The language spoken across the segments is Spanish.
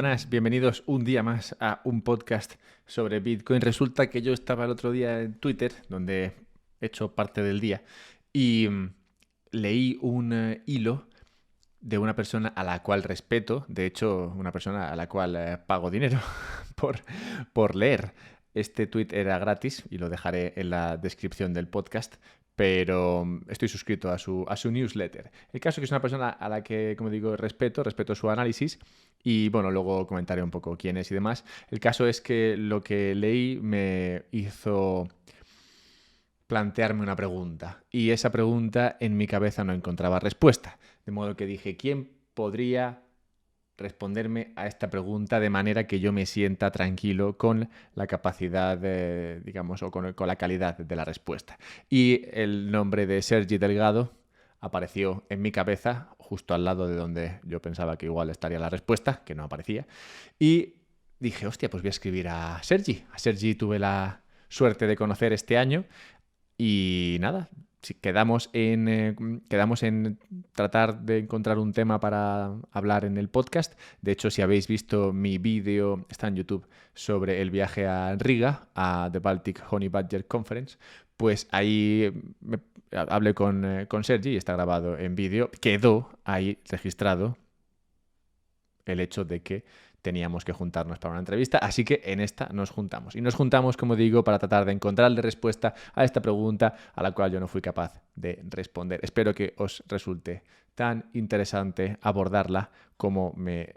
buenas, bienvenidos un día más a un podcast sobre Bitcoin. Resulta que yo estaba el otro día en Twitter, donde he hecho parte del día, y leí un hilo de una persona a la cual respeto, de hecho, una persona a la cual pago dinero por leer. Este tweet era gratis y lo dejaré en la descripción del podcast, pero estoy suscrito a su newsletter. El caso es que es una persona a la que, como digo, respeto su análisis y, bueno, luego comentaré un poco quién es y demás. El caso es que lo que leí me hizo plantearme una pregunta y esa pregunta en mi cabeza no encontraba respuesta. De modo que dije, ¿quién podría responderme a esta pregunta de manera que yo me sienta tranquilo con la capacidad, digamos, o con la calidad de la respuesta? Y el nombre de Sergi Delgado apareció en mi cabeza, justo al lado de donde yo pensaba que igual estaría la respuesta, que no aparecía. Y dije, hostia, pues voy a escribir a Sergi. A Sergi tuve la suerte de conocer este año y nada, si quedamos en tratar de encontrar un tema para hablar en el podcast. De hecho, si habéis visto mi vídeo, está en YouTube, sobre el viaje a Riga, a The Baltic Honey Badger Conference, pues ahí hablé con Sergi y está grabado en vídeo. Quedó ahí registrado el hecho de que teníamos que juntarnos para una entrevista, así que en esta nos juntamos. Y nos juntamos, como digo, para tratar de encontrarle respuesta a esta pregunta a la cual yo no fui capaz de responder. Espero que os resulte tan interesante abordarla como me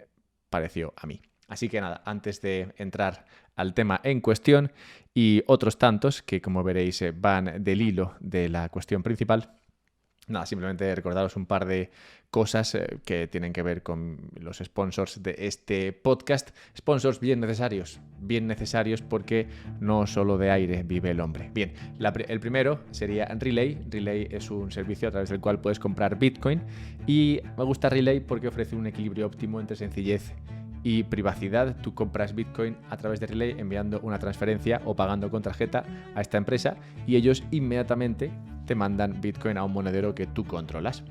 pareció a mí. Así que nada, antes de entrar al tema en cuestión y otros tantos que, como veréis, van del hilo de la cuestión principal, nada, simplemente recordaros un par de cosas que tienen que ver con los sponsors de este podcast. Sponsors bien necesarios porque no solo de aire vive el hombre. Bien, el primero sería Relay. Relay es un servicio a través del cual puedes comprar Bitcoin y me gusta Relay porque ofrece un equilibrio óptimo entre sencillez y privacidad. Tú compras Bitcoin a través de Relay enviando una transferencia o pagando con tarjeta a esta empresa y ellos inmediatamente te mandan Bitcoin a un monedero que tú controlas.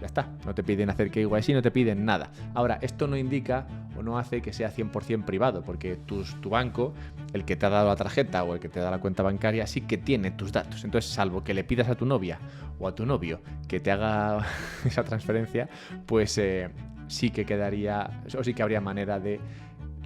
Ya está, no te piden hacer KYC, no te piden nada. Ahora, esto no indica o no hace que sea 100% privado, porque tu banco, el que te ha dado la tarjeta o el que te da la cuenta bancaria, sí que tiene tus datos. Entonces, salvo que le pidas a tu novia o a tu novio que te haga esa transferencia, pues sí que quedaría, o sí que habría manera de,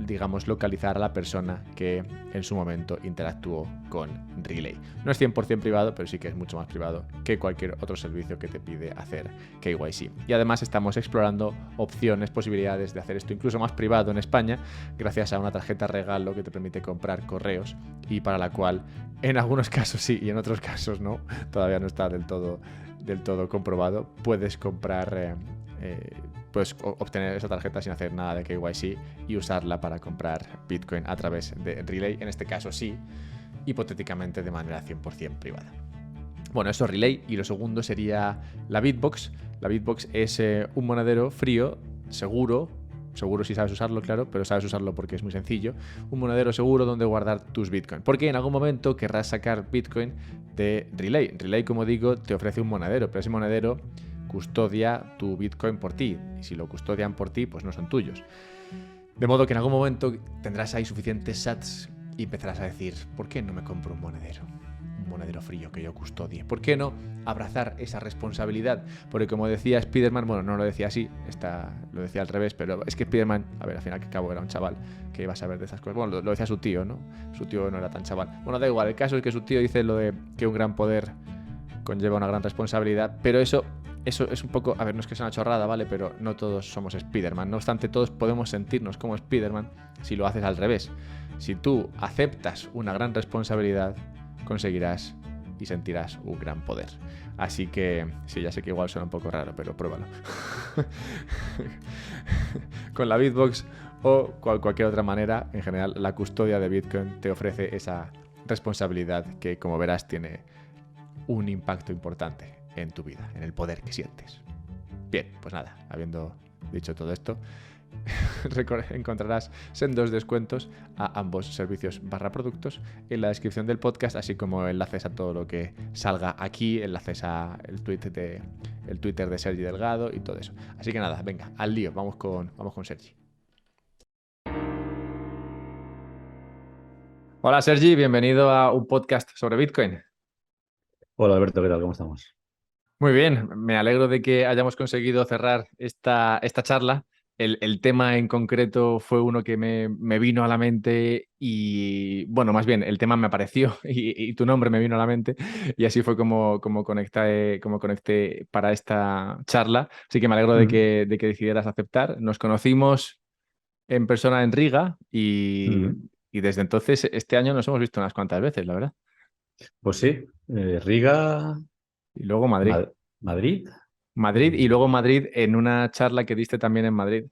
digamos, localizar a la persona que en su momento interactuó con Relay. No es 100% privado, pero sí que es mucho más privado que cualquier otro servicio que te pide hacer KYC. Y además estamos explorando opciones, posibilidades de hacer esto incluso más privado en España, gracias a una tarjeta regalo que te permite comprar correos y para la cual en algunos casos sí y en otros casos no, todavía no está del todo comprobado, puedes comprar puedes obtener esa tarjeta sin hacer nada de KYC y usarla para comprar Bitcoin a través de Relay, en este caso sí, hipotéticamente de manera 100% privada. Bueno, eso es Relay. Y lo segundo sería la Bitbox. La Bitbox es un monedero frío, seguro si sabes usarlo, claro, pero sabes usarlo porque es muy sencillo. Un monedero seguro donde guardar tus Bitcoin. Porque en algún momento querrás sacar Bitcoin de Relay. Relay, como digo, te ofrece un monedero, pero ese monedero custodia tu Bitcoin por ti. Y si lo custodian por ti, pues no son tuyos. De modo que en algún momento tendrás ahí suficientes sats y empezarás a decir, ¿por qué no me compro un monedero? Un monedero frío que yo custodie. ¿Por qué no abrazar esa responsabilidad? Porque como decía Spiderman, bueno, no lo decía así, lo decía al revés, pero es que Spiderman, a ver, al final que cabo era un chaval que iba a saber de esas cosas. Bueno, lo decía su tío, ¿no? Su tío no era tan chaval. Bueno, da igual, el caso es que su tío dice lo de que un gran poder conlleva una gran responsabilidad, pero eso es un poco, a ver, no es que sea una chorrada, ¿vale? Pero no todos somos Spiderman. No obstante, todos podemos sentirnos como Spiderman si lo haces al revés. Si tú aceptas una gran responsabilidad, conseguirás y sentirás un gran poder. Así que, sí, ya sé que igual suena un poco raro, pero pruébalo. Con la Bitbox o cualquier otra manera, en general, la custodia de Bitcoin te ofrece esa responsabilidad que, como verás, tiene un impacto importante en tu vida, en el poder que sientes. Bien, pues nada, habiendo dicho todo esto, encontrarás sendos descuentos a ambos servicios / productos en la descripción del podcast, así como enlaces a todo lo que salga aquí, enlaces a el Twitter de Sergi Delgado y todo eso. Así que nada, venga, al lío, vamos con Sergi. Hola Sergi, bienvenido a un podcast sobre Bitcoin. Hola Alberto, ¿qué tal? ¿Cómo estamos? Muy bien, me alegro de que hayamos conseguido cerrar esta charla. El tema en concreto fue uno que me vino a la mente y, bueno, más bien, el tema me apareció y tu nombre me vino a la mente y así fue como conecté para esta charla. Así que me alegro de Ujú, que decidieras aceptar. Nos conocimos en persona en Riga ujú. y desde entonces este año nos hemos visto unas cuantas veces, la verdad. Pues sí, Riga, Y luego Madrid. Madrid. Madrid y luego eh, Madrid en una charla que diste también en Madrid.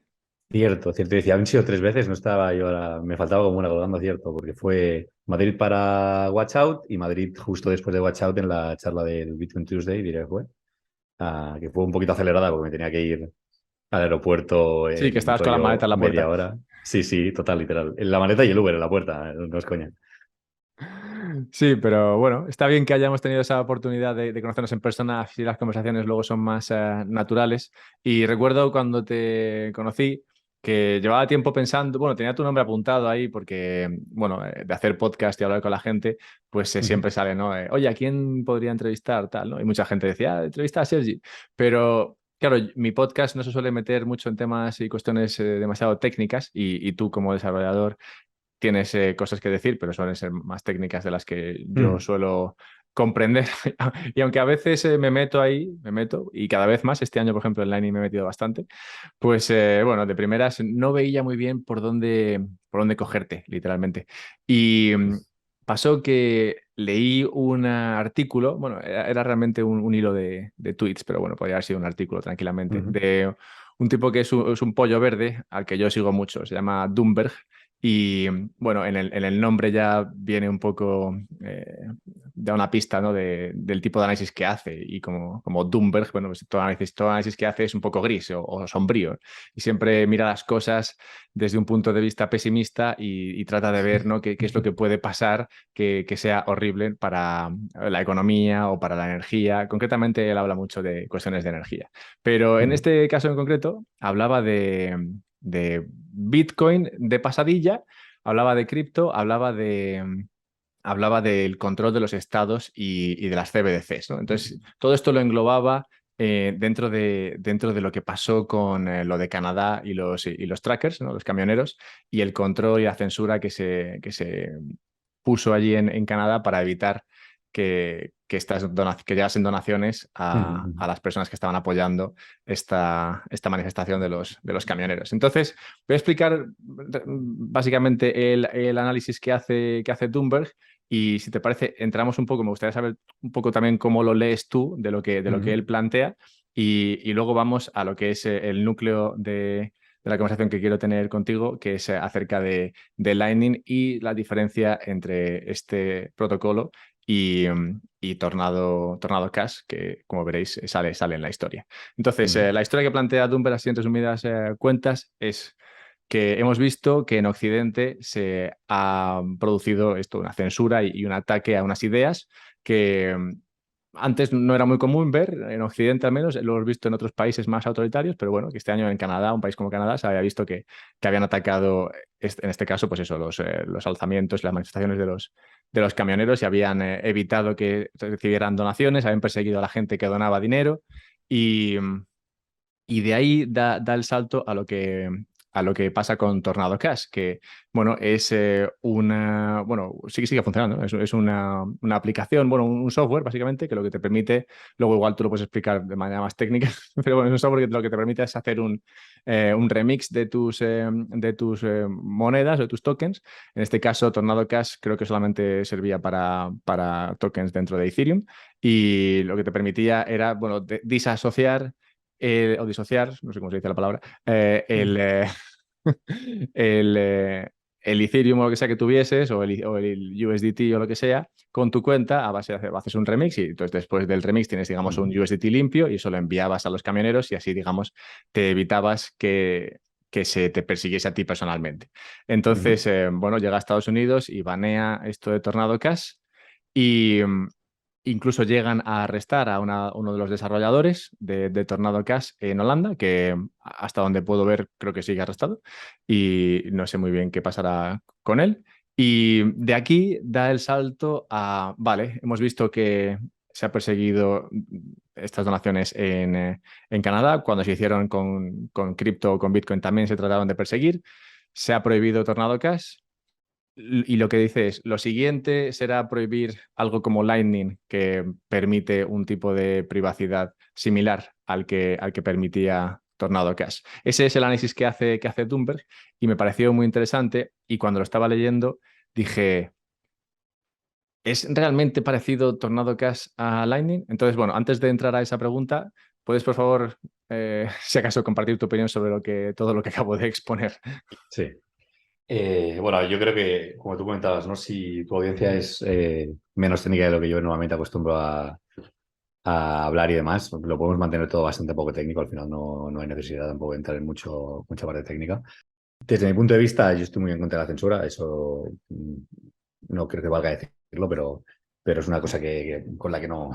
Cierto, cierto. Decía, han sido 3 veces, no estaba yo ahora, me faltaba como una colgando, cierto, porque fue Madrid para Watch Out y Madrid justo después de Watch Out en la charla del Bitcoin Tuesday, diría que fue, que fue un poquito acelerada porque me tenía que ir al aeropuerto Sí, que en estabas con la maleta rollo en la media puerta. hora. Sí, sí, total, literal. En la maleta y el Uber en la puerta, no es coña. Sí, pero bueno, está bien que hayamos tenido esa oportunidad de conocernos en persona, así las conversaciones luego son más naturales. Y recuerdo cuando te conocí que llevaba tiempo pensando, bueno, tenía tu nombre apuntado ahí porque, bueno, de hacer podcast y hablar con la gente, pues Ujú, siempre sale, ¿no? Oye, ¿a quién podría entrevistar? Tal, ¿no? Y mucha gente decía, entrevista a Sergi. Pero, claro, mi podcast no se suele meter mucho en temas y cuestiones demasiado técnicas y tú como desarrollador tienes cosas que decir, pero suelen ser más técnicas de las que yo ujú, suelo comprender. Y aunque a veces me meto ahí, me meto, y cada vez más, este año, por ejemplo, en Lightning me he metido bastante, pues bueno, de primeras no veía muy bien por dónde cogerte, literalmente. Y pasó que leí un artículo, bueno, era realmente un hilo de tweets, pero bueno, podría haber sido un artículo tranquilamente, ujú, de un tipo que es un pollo verde al que yo sigo mucho, se llama Dumberg. Y bueno, en el nombre ya viene un poco, da una pista, ¿no? Del tipo de análisis que hace. Y como Dumberg, bueno, pues todo análisis que hace es un poco gris o sombrío. Y siempre mira las cosas desde un punto de vista pesimista y trata de ver, ¿no? Qué es lo que puede pasar que sea horrible para la economía o para la energía. Concretamente, él habla mucho de cuestiones de energía. Pero en ujú, este caso en concreto, hablaba de Bitcoin de pasadilla, hablaba de cripto, hablaba del control de los estados y de las CBDCs, ¿no? Entonces, todo esto lo englobaba dentro de lo que pasó con lo de Canadá y los trackers, ¿no? Los camioneros, y el control y la censura que se puso allí en Canadá para evitar que llegasen donaciones ujú, a las personas que estaban apoyando esta manifestación de los camioneros. Entonces, voy a explicar básicamente el análisis que hace Thunberg y si te parece, entramos un poco, me gustaría saber un poco también cómo lo lees tú de lo que ujú, él plantea y luego vamos a lo que es el núcleo de la conversación que quiero tener contigo, que es acerca de Lightning y la diferencia entre este protocolo y Tornado Cash, que como veréis sale en la historia. Entonces, ujú, la historia que plantea Dumber, así en resumidas cuentas, es que hemos visto que en Occidente se ha producido esto, una censura y un ataque a unas ideas que antes no era muy común ver, en Occidente al menos, lo hemos visto en otros países más autoritarios, pero bueno, que este año en Canadá, un país como Canadá, se había visto que habían atacado, en este caso, pues eso, los alzamientos, las manifestaciones de los camioneros y habían evitado que recibieran donaciones, habían perseguido a la gente que donaba dinero y, y de ahí da el salto a lo que pasa con Tornado Cash, que bueno, es bueno, sí que sigue funcionando, ¿no? Es una aplicación, bueno, un software básicamente que lo que te permite, luego igual tú lo puedes explicar de manera más técnica, pero bueno, es un software que lo que te permite es hacer un remix de tus monedas o de tus tokens. En este caso, Tornado Cash creo que solamente servía para tokens dentro de Ethereum y lo que te permitía era, bueno, disasociar o disociar, no sé cómo se dice la palabra, ujú, el, el Ethereum o lo que sea que tuvieses, o el USDT o lo que sea, con tu cuenta a base de haces un remix y entonces después del remix tienes, digamos, un ujú, USDT limpio y eso lo enviabas a los camioneros y así, digamos, te evitabas que se te persiguiese a ti personalmente. ujú, Entonces, bueno, llega a Estados Unidos y banea esto de Tornado Cash y incluso llegan a arrestar a uno de los desarrolladores de Tornado Cash en Holanda, que hasta donde puedo ver creo que sigue arrestado y no sé muy bien qué pasará con él. Y de aquí da el salto a, vale, hemos visto que se ha perseguido estas donaciones en Canadá, cuando se hicieron con cripto o con Bitcoin también se trataron de perseguir, se ha prohibido Tornado Cash. Y lo que dice es, lo siguiente será prohibir algo como Lightning, que permite un tipo de privacidad similar al que permitía Tornado Cash. Ese es el análisis que hace Thunberg y me pareció muy interesante y cuando lo estaba leyendo dije, ¿es realmente parecido Tornado Cash a Lightning? Entonces, bueno, antes de entrar a esa pregunta, ¿puedes por favor, si acaso, compartir tu opinión sobre todo lo que acabo de exponer? Sí. Bueno, yo creo que, como tú comentabas, ¿no? Si tu audiencia es menos técnica de lo que yo normalmente acostumbro a hablar y demás, lo podemos mantener todo bastante poco técnico. Al final no hay necesidad tampoco de entrar en mucha parte técnica. Desde mi punto de vista, yo estoy muy en contra de la censura. Eso no creo que valga decirlo, pero es una cosa con la que no,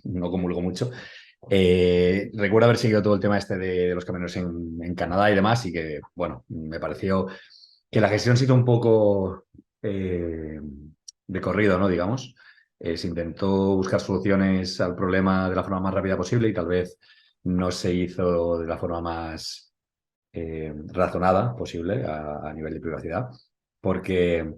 no comulgo mucho. Recuerdo haber seguido todo el tema este de los camioneros en Canadá y demás, y que, bueno, me pareció que la gestión se hizo un poco de corrido, ¿no? Digamos. Se intentó buscar soluciones al problema de la forma más rápida posible y tal vez no se hizo de la forma más razonada posible a nivel de privacidad, porque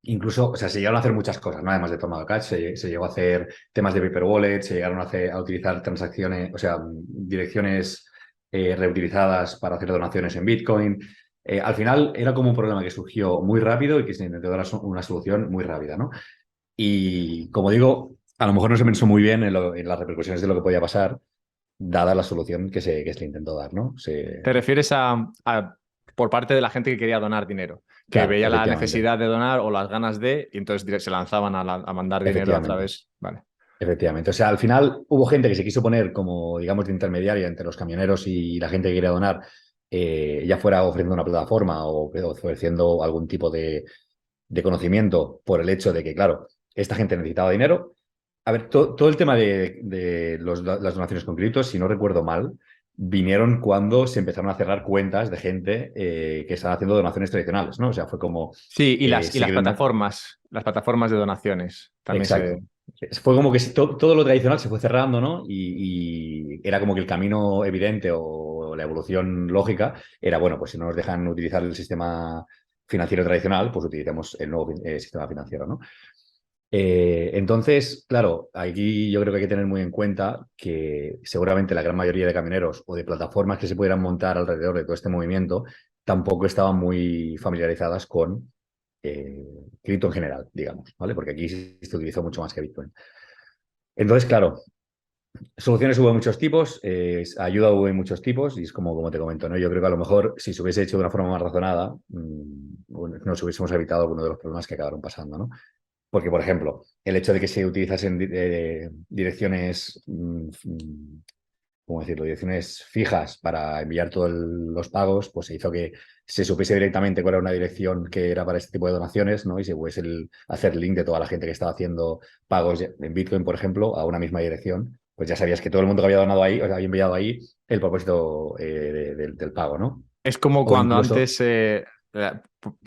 incluso, o sea, se llegaron a hacer muchas cosas, ¿no? Además de Tornado Cash, se llegó a hacer temas de paper wallet, se llegaron a utilizar transacciones, o sea, direcciones reutilizadas para hacer donaciones en Bitcoin. Al final era como un problema que surgió muy rápido y que se intentó dar una solución muy rápida, ¿no? Y como digo, a lo mejor no se pensó muy bien en las repercusiones de lo que podía pasar, dada la solución que se le intentó dar, ¿no? ¿Te refieres por parte de la gente que quería donar dinero, que Claro, veía la efectivamente. necesidad de donar o las ganas de, y entonces se lanzaban a mandar dinero a Efectivamente, través? Vale. efectivamente. O sea, al final hubo gente que se quiso poner como, digamos, de intermediaria entre los camioneros y la gente que quería donar, ya fuera ofreciendo una plataforma o ofreciendo algún tipo de conocimiento por el hecho de que, claro, esta gente necesitaba dinero. A ver, todo el tema de las donaciones con criptos, si no recuerdo mal, vinieron cuando se empezaron a cerrar cuentas de gente que estaba haciendo donaciones tradicionales, ¿no? O sea, fue como, Sí, y sí que las plataformas de donaciones también se... exacto. Fue como que todo lo tradicional se fue cerrando, ¿no? Y era como que el camino evidente o la evolución lógica era, bueno, pues si no nos dejan utilizar el sistema financiero tradicional, pues utilicemos el nuevo sistema financiero, ¿no? Entonces, claro, aquí yo creo que hay que tener muy en cuenta que seguramente la gran mayoría de camioneros o de plataformas que se pudieran montar alrededor de todo este movimiento tampoco estaban muy familiarizadas con eh, cripto en general, digamos, ¿vale? Porque aquí se utilizó mucho más que Bitcoin. Entonces, claro, soluciones hubo de muchos tipos, ayuda hubo de muchos tipos, y es como te comento, ¿no? Yo creo que a lo mejor si se hubiese hecho de una forma más razonada, bueno, nos hubiésemos evitado algunos de los problemas que acabaron pasando, ¿no? Porque, por ejemplo, el hecho de que se utilizasen direcciones, ¿cómo decirlo? Direcciones fijas para enviar todos los pagos, pues se hizo que se supiese directamente cuál era una dirección que era para este tipo de donaciones, ¿no? Y se pudiese hacer link de toda la gente que estaba haciendo pagos en Bitcoin, por ejemplo, a una misma dirección. Pues ya sabías que todo el mundo que había donado ahí, o sea, había enviado ahí el propósito del pago, ¿no? Es como O cuando incluso, antes,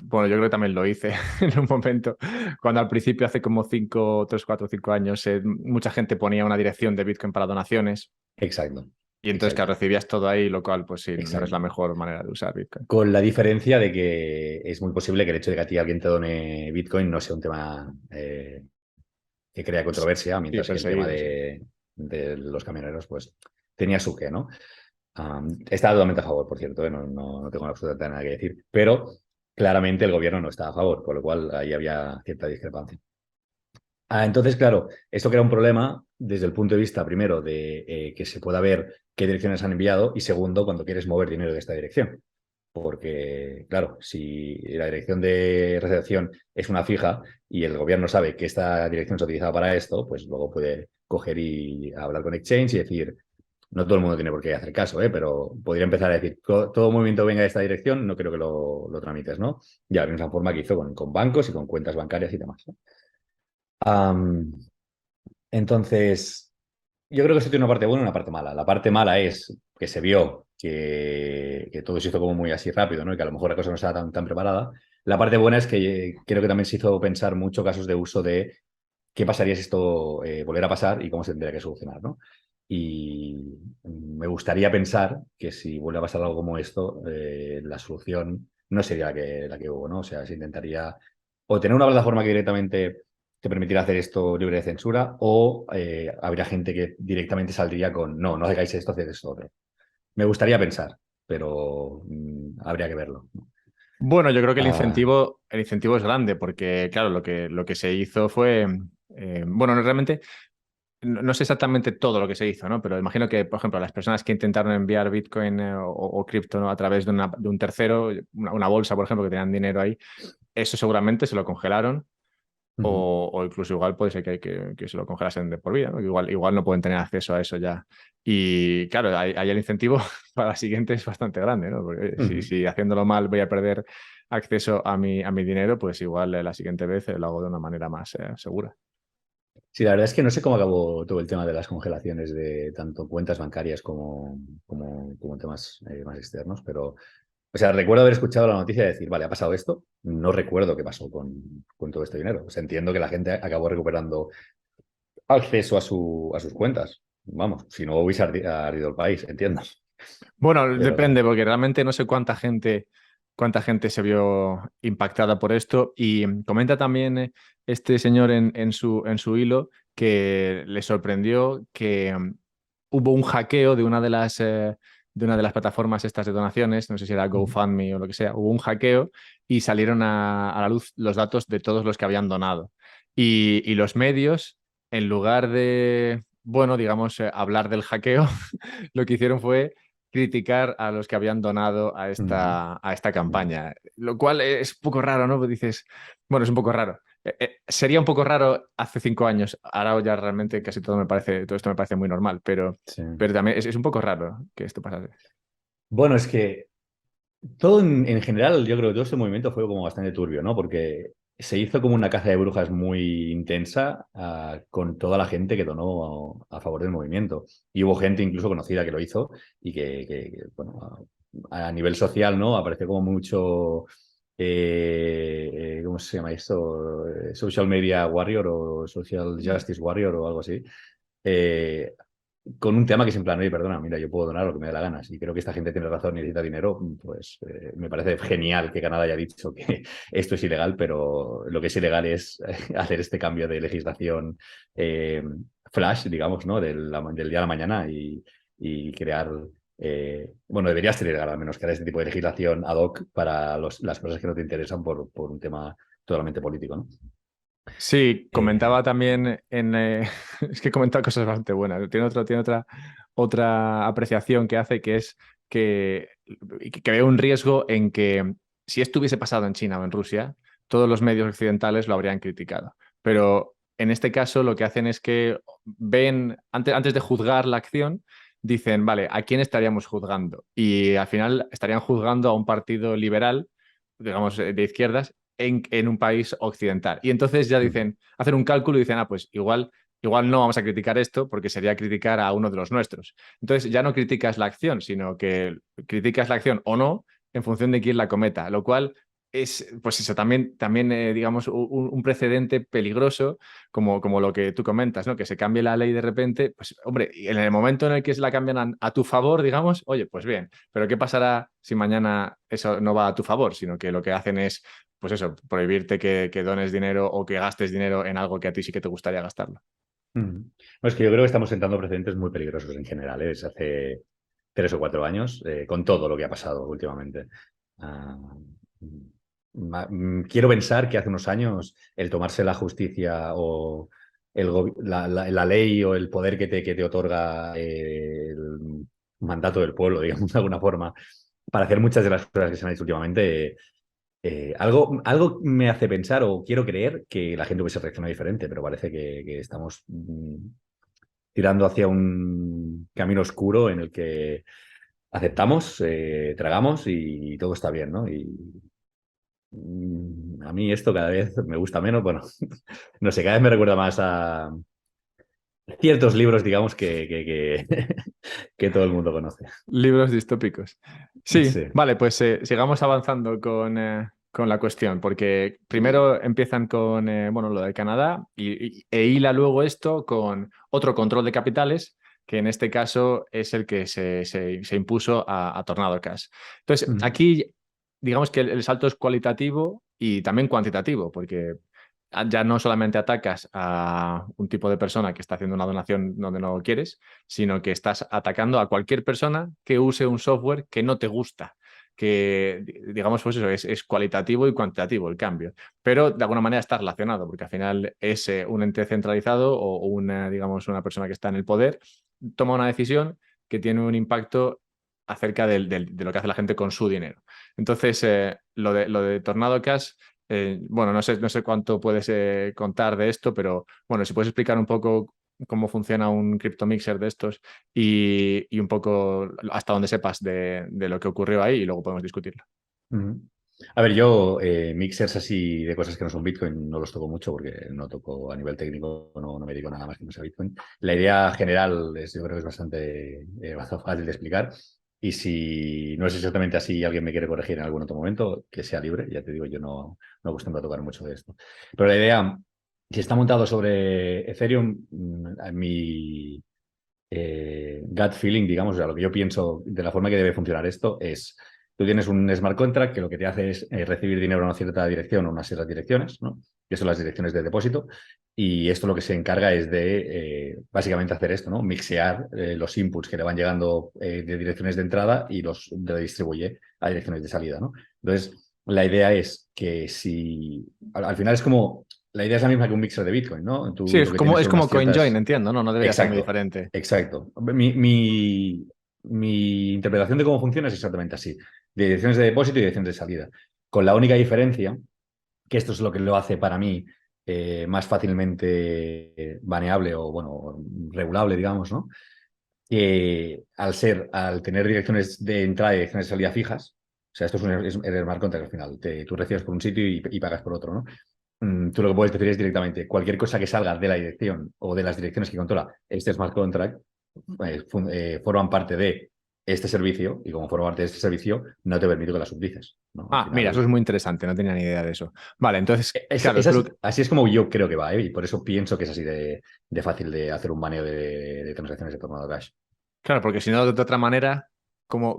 bueno, yo creo que también lo hice en un momento, cuando al principio, hace como 3, 4, 5 años, mucha gente ponía una dirección de Bitcoin para donaciones exacto, y entonces, claro, exacto, recibías todo ahí, lo cual, pues sí, no es la exacto. mejor manera de usar Bitcoin. Con la diferencia de que es muy posible que el hecho de que a ti alguien te done Bitcoin no sea un tema que crea controversia, Sí, mientras que el tema perseguido, sí. de los camioneros, pues tenía su qué, ¿no? Estaba totalmente a favor, por cierto, no tengo absolutamente nada que decir, pero claramente el gobierno no estaba a favor, con lo cual ahí había cierta discrepancia. Entonces, claro, esto crea un problema desde el punto de vista, primero, de que se pueda ver qué direcciones han enviado y segundo, cuando quieres mover dinero de esta dirección. Porque, claro, si la dirección de recepción es una fija y el gobierno sabe que esta dirección se ha utilizado para esto, pues luego puede coger y hablar con Exchange y decir, no todo el mundo tiene por qué hacer caso, pero podría empezar a decir, todo movimiento venga de esta dirección, no creo que lo tramites, ¿no? Ya la misma forma que hizo con bancos y con cuentas bancarias y demás, ¿no? Am, entonces, yo creo que eso tiene una parte buena y una parte mala. La parte mala es que se vio que todo se hizo como muy así rápido, ¿no? Y que a lo mejor la cosa no estaba tan preparada. La parte buena es que creo que también se hizo pensar mucho casos de uso de qué pasaría si esto volviera a pasar y cómo se tendría que solucionar, ¿no? Y me gustaría pensar que si vuelve a pasar algo como esto, la solución no sería la que hubo, ¿no? O sea, se intentaría o tener una plataforma que directamente te permitiera hacer esto libre de censura o habría gente que directamente saldría con no hagáis esto, haced esto otro. Me gustaría pensar, pero habría que verlo. Bueno, yo creo que Ah, el incentivo es grande, porque, claro, lo que se hizo fue. Bueno, no, realmente no sé exactamente todo lo que se hizo, ¿no? Pero imagino que, por ejemplo, las personas que intentaron enviar Bitcoin o cripto, ¿no? A través de un tercero, una bolsa, por ejemplo, que tenían dinero ahí, eso seguramente se lo congelaron. ujú. O incluso igual puede ser que se lo congelasen de por vida, ¿no? Que igual no pueden tener acceso a eso ya. Y claro, ahí el incentivo para la siguiente es bastante grande, ¿no? Porque oye, si, Ujú. si haciéndolo mal voy a perder acceso a mi dinero, pues igual la siguiente vez lo hago de una manera más segura. Sí, la verdad es que no sé cómo acabó todo el tema de las congelaciones de tanto cuentas bancarias como temas más externos, pero, o sea, recuerdo haber escuchado la noticia de decir, vale, ha pasado esto, no recuerdo qué pasó con todo este dinero. O sea, entiendo que la gente acabó recuperando acceso a sus cuentas. Vamos, si no hubiese ardido el país, entiendo. Bueno, Pero, depende, porque realmente no sé cuánta gente se vio impactada por esto. Y comenta también este señor en su hilo que le sorprendió que hubo un hackeo de una de las plataformas estas de donaciones, no sé si era ujú, GoFundMe o lo que sea, hubo un hackeo y salieron a la luz los datos de todos los que habían donado. Y los medios, en lugar de, bueno, digamos, hablar del hackeo, lo que hicieron fue criticar a los que habían donado a ujú, esta campaña, lo cual es un poco raro, ¿no? Pues dices, bueno, es un poco raro. Sería un poco raro hace 5 años, ahora ya realmente casi todo esto me parece muy normal, pero, sí. pero también es un poco raro que esto pasase. Bueno, es que todo en general, yo creo que todo este movimiento fue como bastante turbio, ¿no? Porque se hizo como una caza de brujas muy intensa, con toda la gente que donó a favor del movimiento. Y hubo gente incluso conocida que lo hizo y bueno, a nivel social, ¿no? Apareció como mucho, ¿cómo se llama esto? Social Media Warrior o Social Justice Warrior o algo así. Eh, con un tema que es en plan, oye, perdona, mira, yo puedo donar lo que me dé la gana. Si creo que esta gente tiene razón y necesita dinero, pues me parece genial que Canadá haya dicho que esto es ilegal, pero lo que es ilegal es hacer este cambio de legislación eh, flash, digamos, ¿no? Del día a la mañana y crear. Bueno, debería ser ilegal al menos crear este tipo de legislación ad hoc para las cosas que no te interesan por un tema totalmente político, ¿no? Sí, Eh, comentaba también es que comenta cosas bastante buenas. Tiene otra apreciación que hace, que es que ve un riesgo en que si esto hubiese pasado en China o en Rusia, todos los medios occidentales lo habrían criticado. Pero en este caso lo que hacen es que ven, antes de juzgar la acción, dicen, vale, ¿a quién estaríamos juzgando? Y al final estarían juzgando a un partido liberal, digamos, de izquierdas, en un país occidental. Y entonces ya dicen, hacen un cálculo y dicen, pues igual no vamos a criticar esto porque sería criticar a uno de los nuestros. Entonces ya no criticas la acción, sino que criticas la acción o no en función de quién la cometa, lo cual es, pues eso, también digamos, un precedente peligroso como lo que tú comentas, ¿no? Que se cambie la ley de repente, pues hombre, y en el momento en el que se la cambian a tu favor, digamos, oye, pues bien, pero ¿qué pasará si mañana eso no va a tu favor, sino que lo que hacen es pues eso, prohibirte que dones dinero o que gastes dinero en algo que a ti sí que te gustaría gastarlo? Bueno, es que yo creo que estamos sentando precedentes muy peligrosos en general, ¿eh? Desde hace 3 o 4 años, con todo lo que ha pasado últimamente. Ah, quiero pensar que hace unos años el tomarse la justicia o la ley o el poder que te otorga el mandato del pueblo, digamos de alguna forma, para hacer muchas de las cosas que se han hecho últimamente. Algo me hace pensar o quiero creer que la gente hubiese reaccionado diferente, pero parece que estamos tirando hacia un camino oscuro en el que aceptamos, tragamos y todo está bien, ¿no? Y a mí esto cada vez me gusta menos. Bueno, no sé, cada vez me recuerda más a ciertos libros, digamos, que todo el mundo conoce. Libros distópicos. Sí, Sí. vale, pues sigamos avanzando con con la cuestión, porque primero empiezan con bueno, lo de Canadá e hila luego esto con otro control de capitales, que en este caso es el que se impuso a Tornado Cash. Entonces, Ujú. aquí digamos que el salto es cualitativo y también cuantitativo, porque ya no solamente atacas a un tipo de persona que está haciendo una donación donde no quieres, sino que estás atacando a cualquier persona que use un software que no te gusta, que digamos pues eso, es cualitativo y cuantitativo el cambio, pero de alguna manera está relacionado, porque al final es un ente centralizado o una, digamos, una persona que está en el poder, toma una decisión que tiene un impacto acerca de lo que hace la gente con su dinero. Entonces, lo de Tornado Cash, bueno, no sé cuánto puedes contar de esto, pero bueno, si puedes explicar un poco cómo funciona un CryptoMixer de estos y un poco hasta donde sepas de lo que ocurrió ahí y luego podemos discutirlo. Ujú. A ver, yo mixers así de cosas que no son Bitcoin no los toco mucho porque no toco a nivel técnico, no me dedico nada más que no sea Bitcoin. La idea general es, yo creo que es bastante fácil de explicar. Y si no es exactamente así y alguien me quiere corregir en algún otro momento, que sea libre. Ya te digo, yo no acostumbro a tocar mucho de esto. Pero la idea, si está montado sobre Ethereum, mi gut feeling, digamos, o sea, lo que yo pienso de la forma que debe funcionar esto es, tú tienes un smart contract que lo que te hace es recibir dinero en una cierta dirección o unas ciertas direcciones, ¿no? Que son las direcciones de depósito. Y esto lo que se encarga es de, básicamente, hacer esto, ¿no? Mixear los inputs que le van llegando de direcciones de entrada y los redistribuye a direcciones de salida, ¿no? Entonces, la idea es que si, al final es como, la idea es la misma que un mixer de Bitcoin, ¿no? Sí, Tú lo que tienes es son como unas CoinJoin, ciertas. entiendo, ¿no? No debería ser muy Exacto, diferente. exacto. Mi interpretación de cómo funciona es exactamente así. De direcciones de depósito y direcciones de salida. Con la única diferencia, que esto es lo que lo hace para mí más fácilmente baneable o, bueno, regulable, digamos, ¿no? Al tener direcciones de entrada y direcciones de salida fijas, o sea, esto es el smart contract al final. Tú recibes por un sitio y pagas por otro, ¿no? Tú lo que puedes decir es directamente cualquier cosa que salga de la dirección o de las direcciones que controla este smart contract forman parte de este servicio y como forman parte de este servicio no te permito que las utilices, ¿no? Al Ah, mira, eso final, es muy interesante, no tenía ni idea de eso. Vale, entonces, claro, así es como yo creo que va, ¿eh? Y por eso pienso que es así de fácil de hacer un baneo de transacciones de Tornado Cash. claro, porque si no, de otra manera,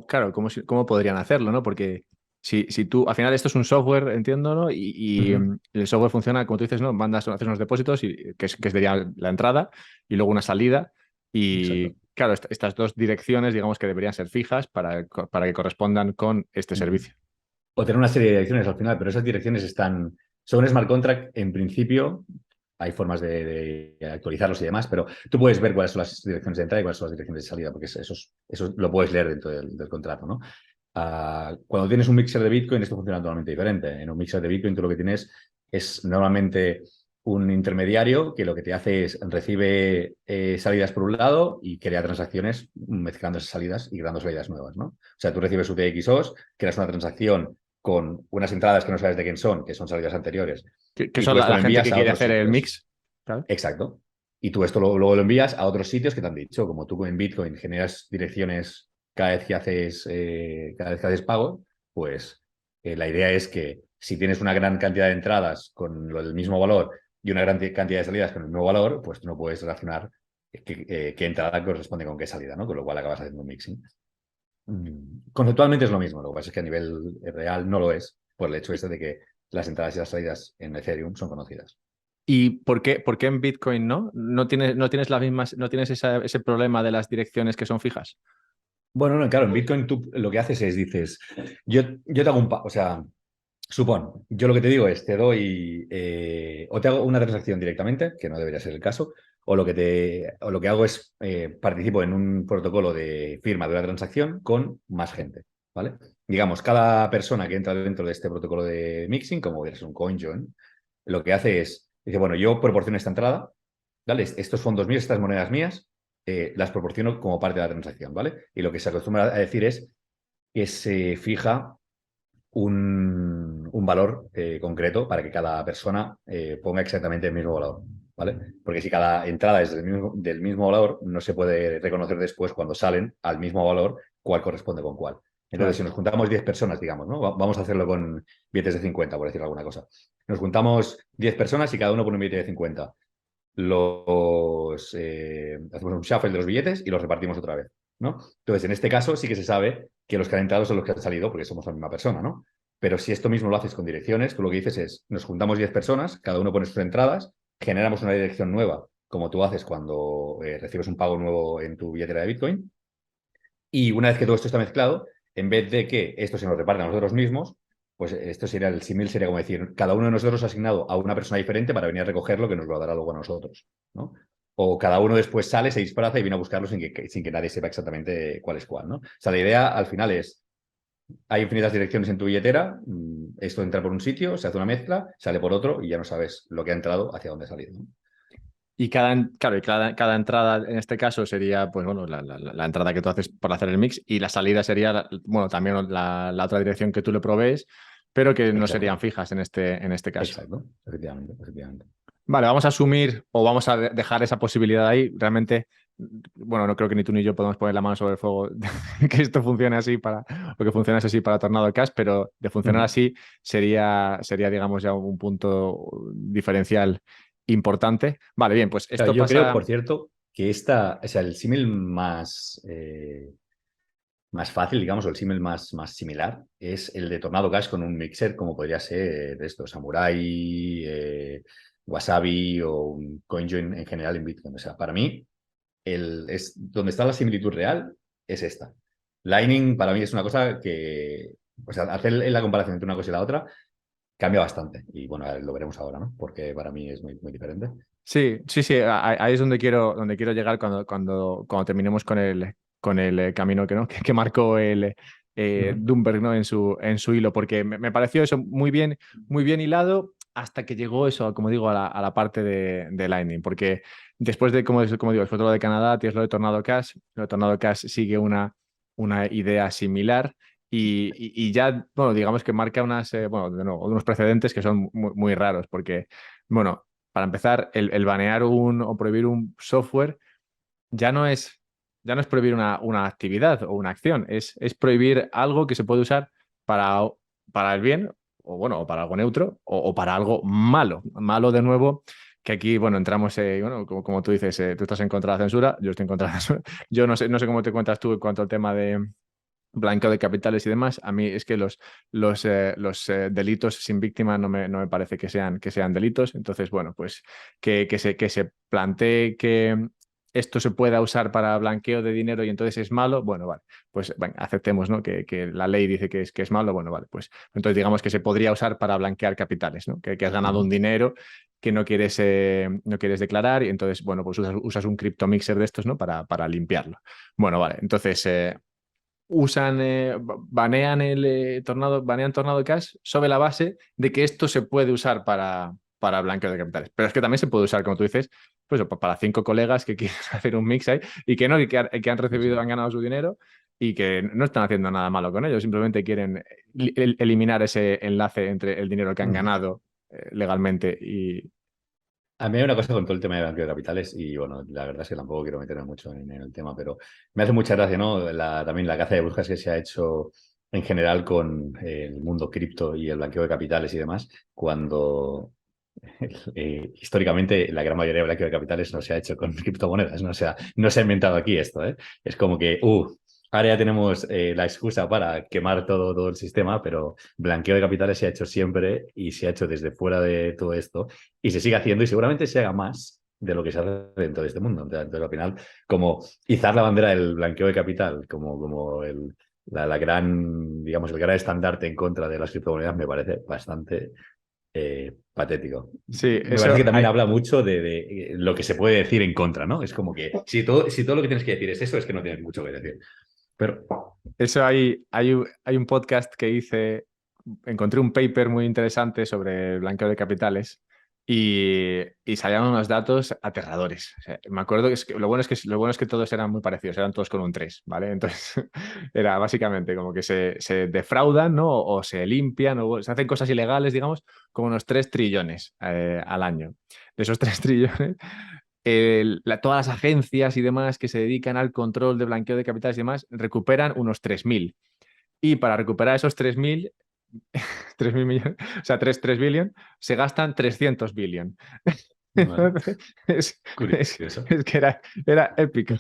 claro, ¿cómo podrían hacerlo, ¿no? Porque si tú, al final esto es un software, entiendo, ¿no? Ujú. El software funciona, como tú dices, ¿no? Haces unos depósitos, que sería la entrada, y luego una salida. Exacto. Y claro, estas dos direcciones, digamos que deberían ser fijas para que correspondan con este Ujú. servicio. O tener una serie de direcciones al final, pero esas direcciones son un smart contract en principio. Hay formas de actualizarlos y demás, pero tú puedes ver cuáles son las direcciones de entrada y cuáles son las direcciones de salida, porque eso lo puedes leer dentro del contrato, ¿no? Cuando tienes un mixer de Bitcoin, esto funciona totalmente diferente. En un mixer de Bitcoin, tú lo que tienes es normalmente un intermediario que lo que te hace es recibe salidas por un lado y crea transacciones mezclando esas salidas y creando salidas nuevas, ¿no? O sea, tú recibes UTXOs, creas una transacción con unas entradas que no sabes de quién son, que son salidas anteriores, Que y son tú esto la lo gente envías que a quiere otros hacer el sitios. mix. ¿Sabes? Exacto. Y tú esto luego lo envías a otros sitios que te han dicho, como tú en Bitcoin generas direcciones cada vez que haces pago, pues la idea es que si tienes una gran cantidad de entradas con el mismo valor y una gran cantidad de salidas con el mismo valor, pues tú no puedes relacionar qué entrada corresponde con qué salida, ¿no? Con lo cual acabas haciendo un mixing. Conceptualmente es lo mismo, lo que pasa es que a nivel real no lo es, por el hecho este de que las entradas y las salidas en Ethereum son conocidas. ¿Y por qué en Bitcoin no? ¿No tienes las mismas, no tienes ese problema de las direcciones que son fijas? Bueno, no, claro, en Bitcoin tú lo que haces es, dices, yo te hago o sea, supón, yo lo que te digo es, te doy, o te hago una transacción directamente, que no debería ser el caso, o lo que hago es, participo en un protocolo de firma de una transacción con más gente, ¿vale? Digamos, cada persona que entra dentro de este protocolo de mixing, como es un CoinJoin, lo que hace es, dice, bueno, yo proporciono esta entrada, ¿vale? Estos fondos míos, estas monedas mías, las proporciono como parte de la transacción, ¿vale? Y lo que se acostumbra a decir es que se fija un valor concreto para que cada persona ponga exactamente el mismo valor, ¿vale? Porque si cada entrada es del mismo valor, no se puede reconocer después cuando salen al mismo valor cuál corresponde con cuál. Entonces, Claro. si nos juntamos 10 personas, digamos, ¿no? Vamos a hacerlo con billetes de 50, por decir alguna cosa. Nos juntamos 10 personas y cada uno pone un billete de 50. Hacemos un shuffle de los billetes y los repartimos otra vez, ¿no? Entonces, en este caso sí que se sabe que los que han entrado son los que han salido porque somos la misma persona, ¿no? Pero si esto mismo lo haces con direcciones, tú lo que dices es, nos juntamos 10 personas, cada uno pone sus entradas, generamos una dirección nueva, como tú haces cuando recibes un pago nuevo en tu billetera de Bitcoin, y una vez que todo esto está mezclado, en vez de que esto se nos reparte a nosotros mismos, pues esto sería el símil, sería como decir, cada uno de nosotros ha asignado a una persona diferente para venir a recogerlo que nos lo dará luego a nosotros, ¿no? O cada uno después sale, se disfraza y viene a buscarlo sin que nadie sepa exactamente cuál es cuál, ¿no? O sea, la idea al final es, hay infinitas direcciones en tu billetera, esto entra por un sitio, se hace una mezcla, sale por otro y ya no sabes lo que ha entrado hacia dónde ha salido, ¿no? Y claro, cada entrada en este caso sería, pues bueno, la entrada que tú haces para hacer el mix y la salida sería, bueno, también la otra dirección que tú le provees, pero que no Exacto, serían fijas en este caso. exacto, efectivamente, efectivamente. Vale, vamos a asumir o vamos a dejar esa posibilidad ahí. Realmente, bueno, no creo que ni tú ni yo podamos poner la mano sobre el fuego que esto funcione así o que funcione así para Tornado Cash, pero de funcionar Ujú. así sería, digamos, ya un punto diferencial importante. Vale, bien, pues Claro, esto yo creo, pasa. por cierto, que o sea, el símil más fácil, digamos, o el símil más similar, es el de Tornado Cash con un mixer, como podría ser de esto, Samurai, Wasabi o un CoinJoin en general en Bitcoin. O sea, para mí, donde está la similitud real es esta. Lightning para mí es una cosa que, o sea, hacer la comparación entre una cosa y la otra cambia bastante. Y bueno, lo veremos ahora, ¿no? Porque para mí es muy, muy diferente. Sí, sí, sí, ahí es donde quiero llegar cuando terminemos con el camino que, ¿no? que marcó el Ujú. Bloomberg, ¿no? en su hilo, porque me pareció eso muy bien hilado hasta que llegó eso, como digo, a la parte de Lightning, porque después de, como digo, después de lo de Canadá, tienes lo de Tornado Cash, lo de Tornado Cash sigue una idea similar. Y ya, bueno, digamos que marca bueno, de nuevo, unos precedentes que son muy, muy raros, porque, bueno, para empezar, el banear o prohibir un software ya no es, ya no es prohibir una actividad o una acción, es prohibir algo que se puede usar para el bien, o bueno, o para algo neutro, o para algo malo. Malo de nuevo, que aquí, bueno, entramos, bueno, como tú dices, tú estás en contra de la censura, yo estoy en contra de la censura. Yo no sé cómo te cuentas tú en cuanto al tema de blanqueo de capitales y demás. A mí es que los delitos sin víctima no me parece que sean delitos. Entonces, bueno, pues que se plantee que esto se pueda usar para blanqueo de dinero y entonces es malo, bueno, vale, pues venga, aceptemos, ¿no? Que la ley dice que es malo, bueno, vale, pues entonces digamos que se podría usar para blanquear capitales, ¿no? Que has ganado un Ujú. dinero que no quieres declarar y entonces, bueno, pues usas un cryptomixer de estos, ¿no? Para limpiarlo. Bueno, vale, entonces banean Tornado Cash sobre la base de que esto se puede usar para blanqueo de capitales. Pero es que también se puede usar, como tú dices, pues para 5 colegas que quieren hacer un mix ahí y que no, y que han Eso recibido, es. han ganado su dinero y que no están haciendo nada malo con ello, simplemente quieren eliminar ese enlace entre el dinero que han Ujú. ganado legalmente y. A mí hay una cosa con todo el tema de blanqueo de capitales y bueno, la verdad es que tampoco quiero meterme mucho en el tema, pero me hace mucha gracia, ¿no? También la caza de brujas que se ha hecho en general con el mundo cripto y el blanqueo de capitales y demás, cuando históricamente la gran mayoría de blanqueo de capitales no se ha hecho con criptomonedas, ¿no? O sea, no se ha inventado aquí esto, ¿eh? Es como que, ahora ya tenemos la excusa para quemar todo el sistema, pero blanqueo de capitales se ha hecho siempre y se ha hecho desde fuera de todo esto y se sigue haciendo y seguramente se haga más de lo que se hace dentro de este mundo. Entonces, al final, como izar la bandera del blanqueo de capital, como la gran, digamos, el gran estandarte en contra de las criptomonedas, me parece bastante patético. Sí, Me parece que eso también hay, habla mucho de lo que se puede decir en contra, ¿no? Es como que si todo lo que tienes que decir es eso, es que no tienes mucho que decir. Pero, Eso hay un podcast que encontré un paper muy interesante sobre el blanqueo de capitales y salían unos datos aterradores. O sea, me acuerdo lo bueno es que todos eran muy parecidos, eran todos con un 3, ¿vale? Entonces era básicamente como que se defraudan, ¿no? O se limpian o se hacen cosas ilegales, digamos, como unos 3 trillones al año. De esos 3 trillones, todas las agencias y demás que se dedican al control de blanqueo de capitales y demás recuperan unos 3.000. y para recuperar esos 3.000 millones, o sea, 3 billion, se gastan 300 billion. Bueno, Entonces, curioso. es que era épico.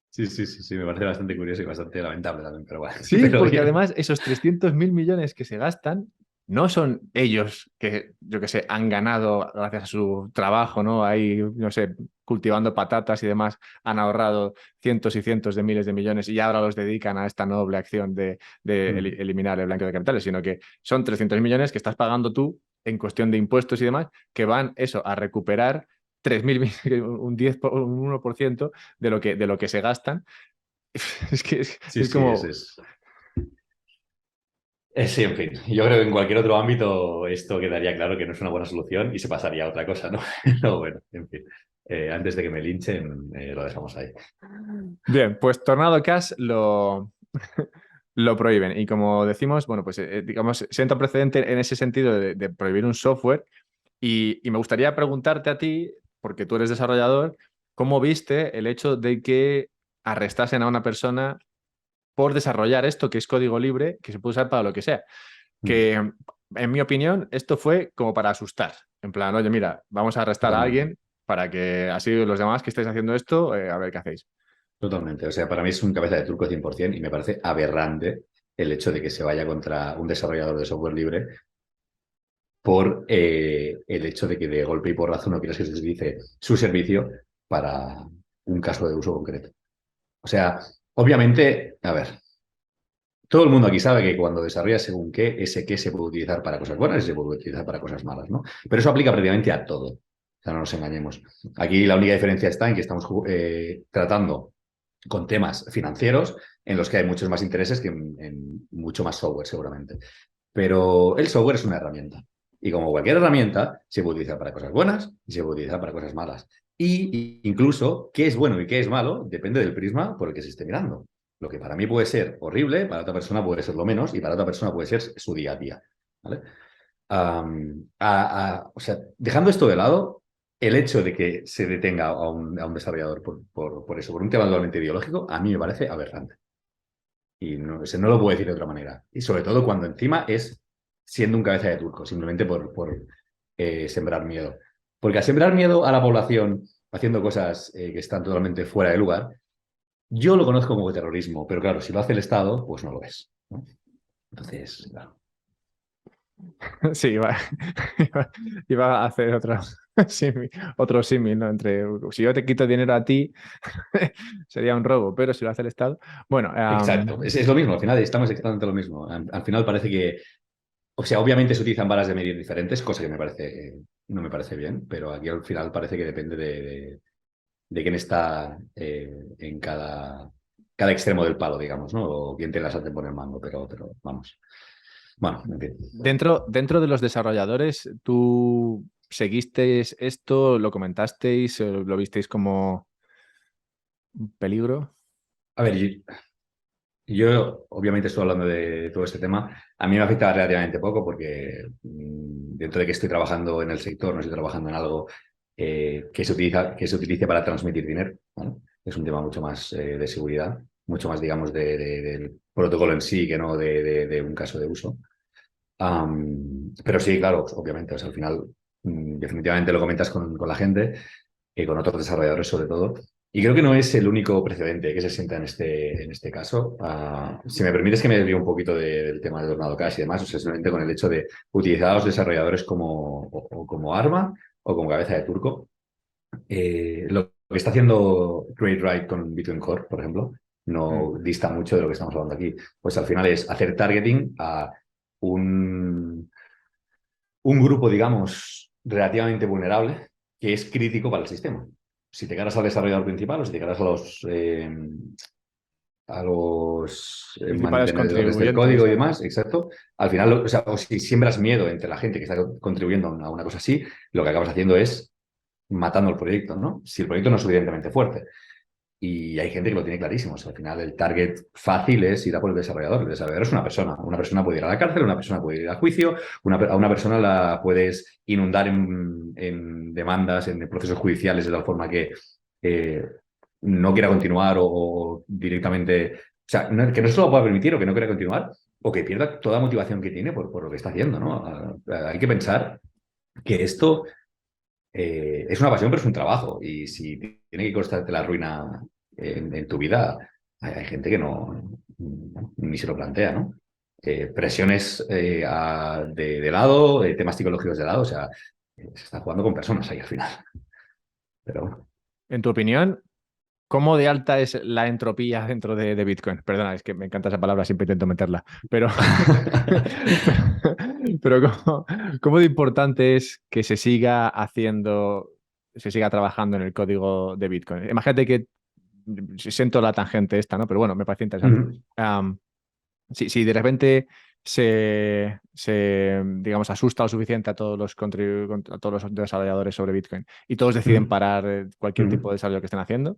Sí, me parece bastante curioso y bastante lamentable también, pero bueno, Sí, pero porque bien. además esos 300.000 millones que se gastan no son ellos que, yo que sé, han ganado gracias a su trabajo, ¿no? Ahí, no sé, cultivando patatas y demás, han ahorrado cientos y cientos de miles de millones y ahora los dedican a esta noble acción de Mm. eliminar el blanqueo de capitales, sino que son 300 millones que estás pagando tú en cuestión de impuestos y demás, que van eso, a recuperar 3.000, un 10, un 1% de lo que se gastan. Es que Sí, es sí, como. sí, en fin, yo creo que en cualquier otro ámbito esto quedaría claro que no es una buena solución y se pasaría a otra cosa, ¿no? No, bueno, en fin. Antes de que me linchen, lo dejamos ahí. Bien, pues Tornado Cash lo prohíben. Y como decimos, bueno, pues digamos, sienta precedente en ese sentido de prohibir un software. Y me gustaría preguntarte a ti, porque tú eres desarrollador, ¿cómo viste el hecho de que arrestasen a una persona por desarrollar esto, que es código libre, que se puede usar para lo que sea? Mm, Que, en mi opinión, esto fue como para asustar. En plan, oye, mira, vamos a arrestar a Totalmente. alguien para que así los demás que estáis haciendo esto, a ver qué hacéis. Totalmente. O sea, para mí es un cabeza de turco 100% y me parece aberrante el hecho de que se vaya contra un desarrollador de software libre por el hecho de que de golpe y porrazo no quieras que se utilice su servicio para un caso de uso concreto. O sea, obviamente, a ver, todo el mundo aquí sabe que cuando desarrollas según qué, ese qué se puede utilizar para cosas buenas y se puede utilizar para cosas malas, ¿no? Pero eso aplica prácticamente a todo. O sea, no nos engañemos. Aquí la única diferencia está en que estamos tratando con temas financieros en los que hay muchos más intereses que en mucho más software, seguramente. Pero el software es una herramienta. Y como cualquier herramienta, se puede utilizar para cosas buenas y se puede utilizar para cosas malas. Y incluso qué es bueno y qué es malo depende del prisma por el que se esté mirando. Lo que para mí puede ser horrible, para otra persona puede ser lo menos y para otra persona puede ser su día a día. ¿Vale? O sea, dejando esto de lado, el hecho de que se detenga a un desarrollador por eso, por un tema totalmente ideológico, a mí me parece aberrante. Y no, no lo puedo decir de otra manera. Y sobre todo cuando encima es siendo un cabeza de turco, simplemente por sembrar miedo. Porque al sembrar miedo a la población haciendo cosas que están totalmente fuera de lugar, yo lo conozco como terrorismo, pero claro, si lo hace el Estado, pues no lo es, ¿no? Entonces, claro. Sí, iba a hacer otro símil, ¿no? Entre si yo te quito dinero a ti, sería un robo, pero si lo hace el Estado. Bueno, Exacto, es lo mismo, al final estamos exactamente lo mismo. Al final parece que, o sea, obviamente se utilizan varas de medir diferentes, cosa que me parece, no me parece bien, pero aquí al final parece que depende de quién está en cada extremo del palo, digamos, ¿no? O quién tiene la sartén por el mango, pero vamos. Bueno, en fin. dentro de los desarrolladores, ¿tú seguisteis esto, lo comentasteis, lo visteis como un peligro? A ver, yo obviamente estoy hablando de todo este tema. A mí me afecta relativamente poco porque dentro de que estoy trabajando en el sector, no estoy trabajando en algo que se utilice para transmitir dinero, ¿vale? Es un tema mucho más de seguridad, mucho más, digamos, del protocolo en sí que no de un caso de uso. Pero sí, claro, obviamente, o sea, al final definitivamente lo comentas con la gente y con otros desarrolladores sobre todo. Y creo que no es el único precedente que se sienta en este caso. Si me permites que me desvíe un poquito del tema del Tornado Cash y demás, o sea, simplemente con el hecho de utilizar a los desarrolladores o como arma o como cabeza de turco. Lo que está haciendo Create con Bitcoin Core, por ejemplo, Mm. no dista mucho de lo que estamos hablando aquí. Pues al final es hacer targeting a un, un grupo, digamos, relativamente vulnerable que es crítico para el sistema. Si te cargas al desarrollador principal o si te cargas a los Principales mantenedores del código contribuyentes. y demás, exacto. Al final, o sea, o si siembras miedo entre la gente que está contribuyendo a una cosa así, lo que acabas haciendo es matando el proyecto, ¿no? Si el proyecto no es suficientemente fuerte. Y hay gente que lo tiene clarísimo. O sea, al final, el target fácil es ir a por el desarrollador. El desarrollador es una persona. Una persona puede ir a la cárcel, una persona puede ir a juicio, a una persona la puedes inundar en demandas, en procesos judiciales, de tal forma que no quiera continuar o directamente. O sea, que no se lo pueda permitir o que no quiera continuar o que pierda toda motivación que tiene por lo que está haciendo, ¿no? Hay que pensar que esto es una pasión, pero es un trabajo. Y si tiene que costarte la ruina en tu vida, hay gente que no ni se lo plantea, ¿no? Presiones de lado, temas psicológicos de lado, o sea, se está jugando con personas ahí al final. Pero bueno. En tu opinión, ¿cómo de alta es la entropía dentro de Bitcoin? Perdona, es que me encanta esa palabra, siempre intento meterla. Pero, pero ¿cómo de importante es que se siga haciendo, se siga trabajando en el código de Bitcoin? Imagínate que siento la tangente esta, ¿no? Pero bueno, me parece interesante. Ujú, Si de repente digamos, asusta lo suficiente a todos a todos los desarrolladores sobre Bitcoin y todos deciden ujú, parar cualquier tipo ujú. de desarrollo que estén haciendo,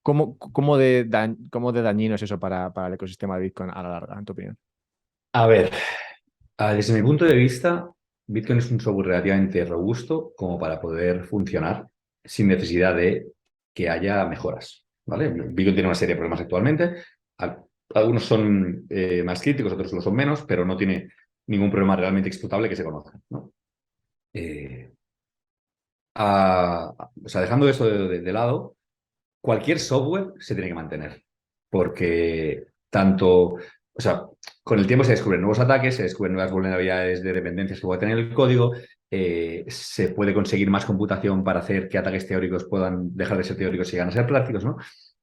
cómo de dañino es eso para el ecosistema de Bitcoin a la larga, en tu opinión? A ver, desde mi punto de vista, Bitcoin es un software relativamente robusto como para poder funcionar sin necesidad de que haya mejoras, ¿vale? Bitcoin tiene una serie de problemas actualmente. Algunos son más críticos, otros lo son menos, pero no tiene ningún problema realmente explotable que se conozca, ¿no? Eh, o sea, dejando eso de lado, cualquier software se tiene que mantener, porque tanto, o sea, con el tiempo se descubren nuevos ataques, se descubren nuevas vulnerabilidades de dependencias que puede tener el código, se puede conseguir más computación para hacer que ataques teóricos puedan dejar de ser teóricos y llegan a ser prácticos, ¿no?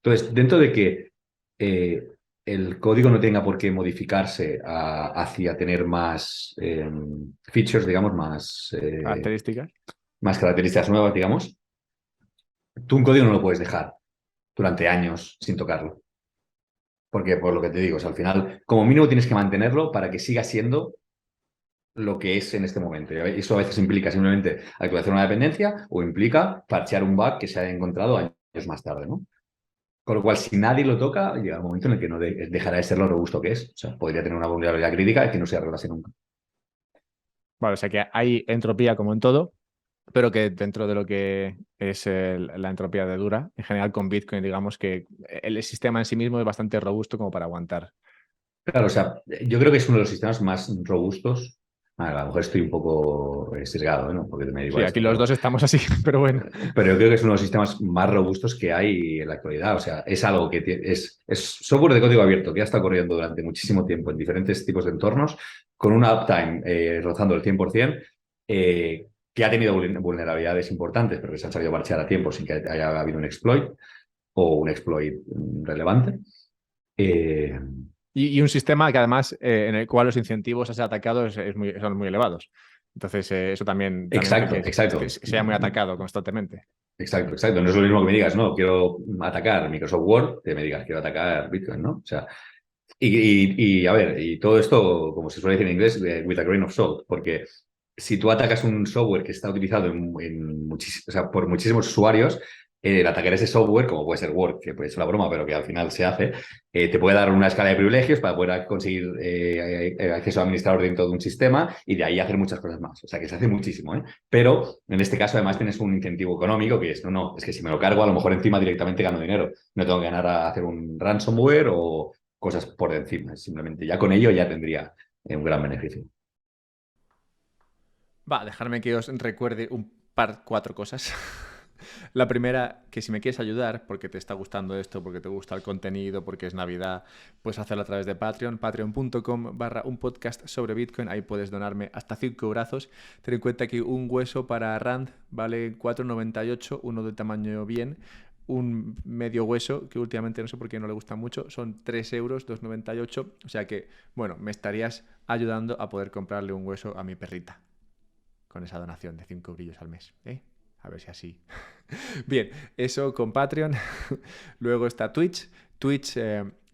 Entonces, dentro de que eh, el código no tenga por qué modificarse hacia tener más features, digamos, Características. más características nuevas, digamos, tú un código no lo puedes dejar durante años sin tocarlo. Porque, por lo que te digo, o sea, al final, como mínimo tienes que mantenerlo para que siga siendo lo que es en este momento. Y eso a veces implica simplemente actualizar una dependencia o implica parchear un bug que se haya encontrado años más tarde, ¿no? Con lo cual, si nadie lo toca, llega un momento en el que no dejará de ser lo robusto que es. O sea, podría tener una vulnerabilidad crítica que no se arreglase nunca. Vale, o sea que hay entropía como en todo, pero que dentro de lo que es la entropía de Dura, en general con Bitcoin, digamos que el sistema en sí mismo es bastante robusto como para aguantar. Claro, o sea, yo creo que es uno de los sistemas más robustos. A lo mejor estoy un poco sesgado, ¿no? Porque me dedico Sí, a aquí esto, los pero dos estamos así, pero bueno. Pero yo creo que es uno de los sistemas más robustos que hay en la actualidad. O sea, es algo que es software de código abierto que ha estado corriendo durante muchísimo tiempo en diferentes tipos de entornos, con una uptime rozando el 100%, que ha tenido vulnerabilidades importantes, pero que se han sabido parchear a tiempo sin que haya habido un exploit o un exploit relevante. Eh, Y un sistema que además en el cual los incentivos a ser atacados son muy elevados. Entonces, eso también hace exacto, que exacto. sea muy atacado constantemente. Exacto, exacto. No es lo mismo que me digas, no, quiero atacar Microsoft Word, que me digas, quiero atacar Bitcoin, ¿no? O sea, a ver, y todo esto, como se suele decir en inglés, with a grain of salt, porque si tú atacas un software que está utilizado o sea, por muchísimos usuarios, el atacar ese software, como puede ser Word, que puede ser una broma, pero que al final se hace, te puede dar una escala de privilegios para poder conseguir acceso a administrador dentro de un sistema y de ahí hacer muchas cosas más. O sea, que se hace muchísimo, ¿eh? Pero en este caso, además, tienes un incentivo económico que es, no, es que si me lo cargo, a lo mejor encima directamente gano dinero. No tengo que ganar a hacer un ransomware o cosas por encima. Simplemente ya con ello ya tendría un gran beneficio. Va, dejarme que os recuerde cuatro cosas. La primera, que si me quieres ayudar, porque te está gustando esto, porque te gusta el contenido, porque es Navidad, puedes hacerlo a través de Patreon, patreon.com/un podcast sobre Bitcoin. Ahí puedes donarme hasta 5 brazos. Ten en cuenta que un hueso para Rand vale 4,98, uno de tamaño bien. Un medio hueso, que últimamente no sé por qué no le gusta mucho, son 3 euros, 2,98. O sea que, bueno, me estarías ayudando a poder comprarle un hueso a mi perrita con esa donación de 5 brillos al mes. ¿Eh? A ver si así. Bien, eso con Patreon. Luego está Twitch. Twitch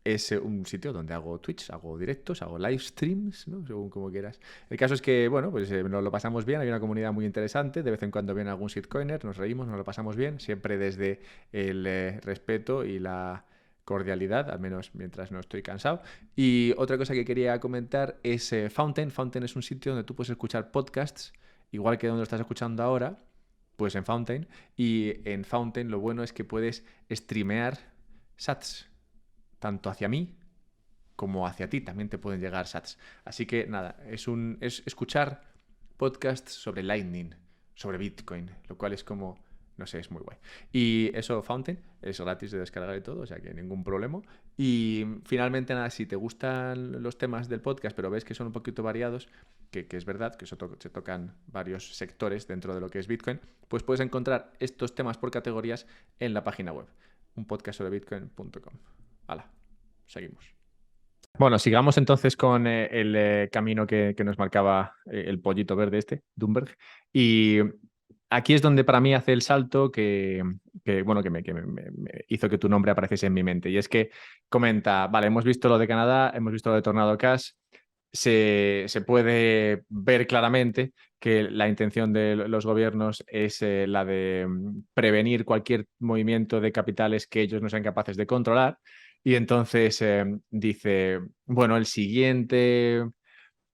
es un sitio donde hago Twitch, hago directos, hago live streams, ¿no? Según como quieras. El caso es que, bueno, pues nos lo pasamos bien, hay una comunidad muy interesante, de vez en cuando viene algún shitcoiner, nos reímos, nos lo pasamos bien, siempre desde el respeto y la cordialidad, al menos mientras no estoy cansado. Y otra cosa que quería comentar es Fountain. Fountain es un sitio donde tú puedes escuchar podcasts, igual que donde lo estás escuchando ahora, pues en Fountain. Y en Fountain lo bueno es que puedes streamear sats, tanto hacia mí como hacia ti también te pueden llegar sats. Así que nada, es escuchar podcasts sobre Lightning, sobre Bitcoin, lo cual es como, no sé, es muy guay. Y eso, Fountain, es gratis de descargar y todo, o sea que ningún problema. Y finalmente, nada, si te gustan los temas del podcast, pero ves que son un poquito variados, que es verdad, que se tocan varios sectores dentro de lo que es Bitcoin, pues puedes encontrar estos temas por categorías en la página web, un podcast sobre bitcoin.com. Hala, seguimos. Bueno, sigamos entonces con el camino que nos marcaba el pollito verde este, Dunberg. Y aquí es donde para mí hace el salto bueno, me hizo que tu nombre apareciese en mi mente. Y es que comenta, vale, hemos visto lo de Canadá, hemos visto lo de Tornado Cash, se puede ver claramente que la intención de los gobiernos es la de prevenir cualquier movimiento de capitales que ellos no sean capaces de controlar. Y entonces dice, bueno, el siguiente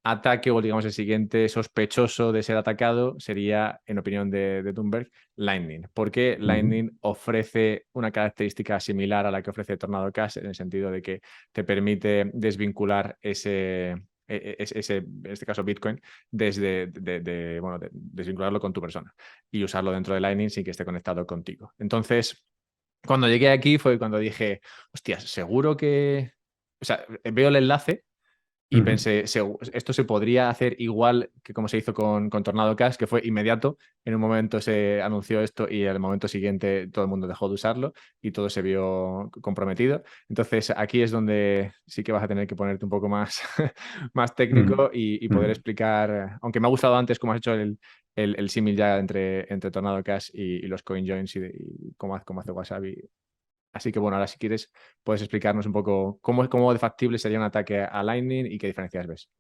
ataque o digamos el siguiente sospechoso de ser atacado sería, en opinión de Thunberg, Lightning. Porque Lightning ofrece una característica similar a la que ofrece Tornado Cash en el sentido de que te permite desvincular en este caso Bitcoin, desvincularlo con tu persona y usarlo dentro de Lightning sin que esté conectado contigo. Entonces, cuando llegué aquí fue cuando dije, hostias, seguro que... O sea, veo el enlace y pensé, esto se podría hacer igual que como se hizo con Tornado Cash, que fue inmediato. En un momento se anunció esto y al momento siguiente todo el mundo dejó de usarlo y todo se vio comprometido. Entonces aquí es donde sí que vas a tener que ponerte un poco más, más técnico y poder explicar, aunque me ha gustado antes cómo has hecho el símil ya entre Tornado Cash y los CoinJoins y cómo hace Wasabi. Así que bueno, ahora si quieres puedes explicarnos un poco cómo de factible sería un ataque a Lightning y qué diferencias ves.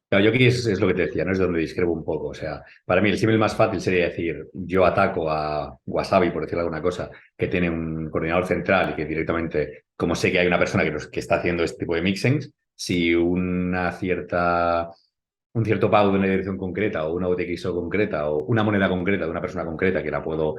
Claro, yo aquí es lo que te decía, ¿no? Es donde discrepo un poco. O sea, para mí el símil más fácil sería decir, yo ataco a Wasabi, por decirle alguna cosa, que tiene un coordinador central y que directamente, como sé que hay una persona que está haciendo este tipo de mixings, si un cierto pago de una dirección concreta o una UTXO concreta o una moneda concreta de una persona concreta que le puedo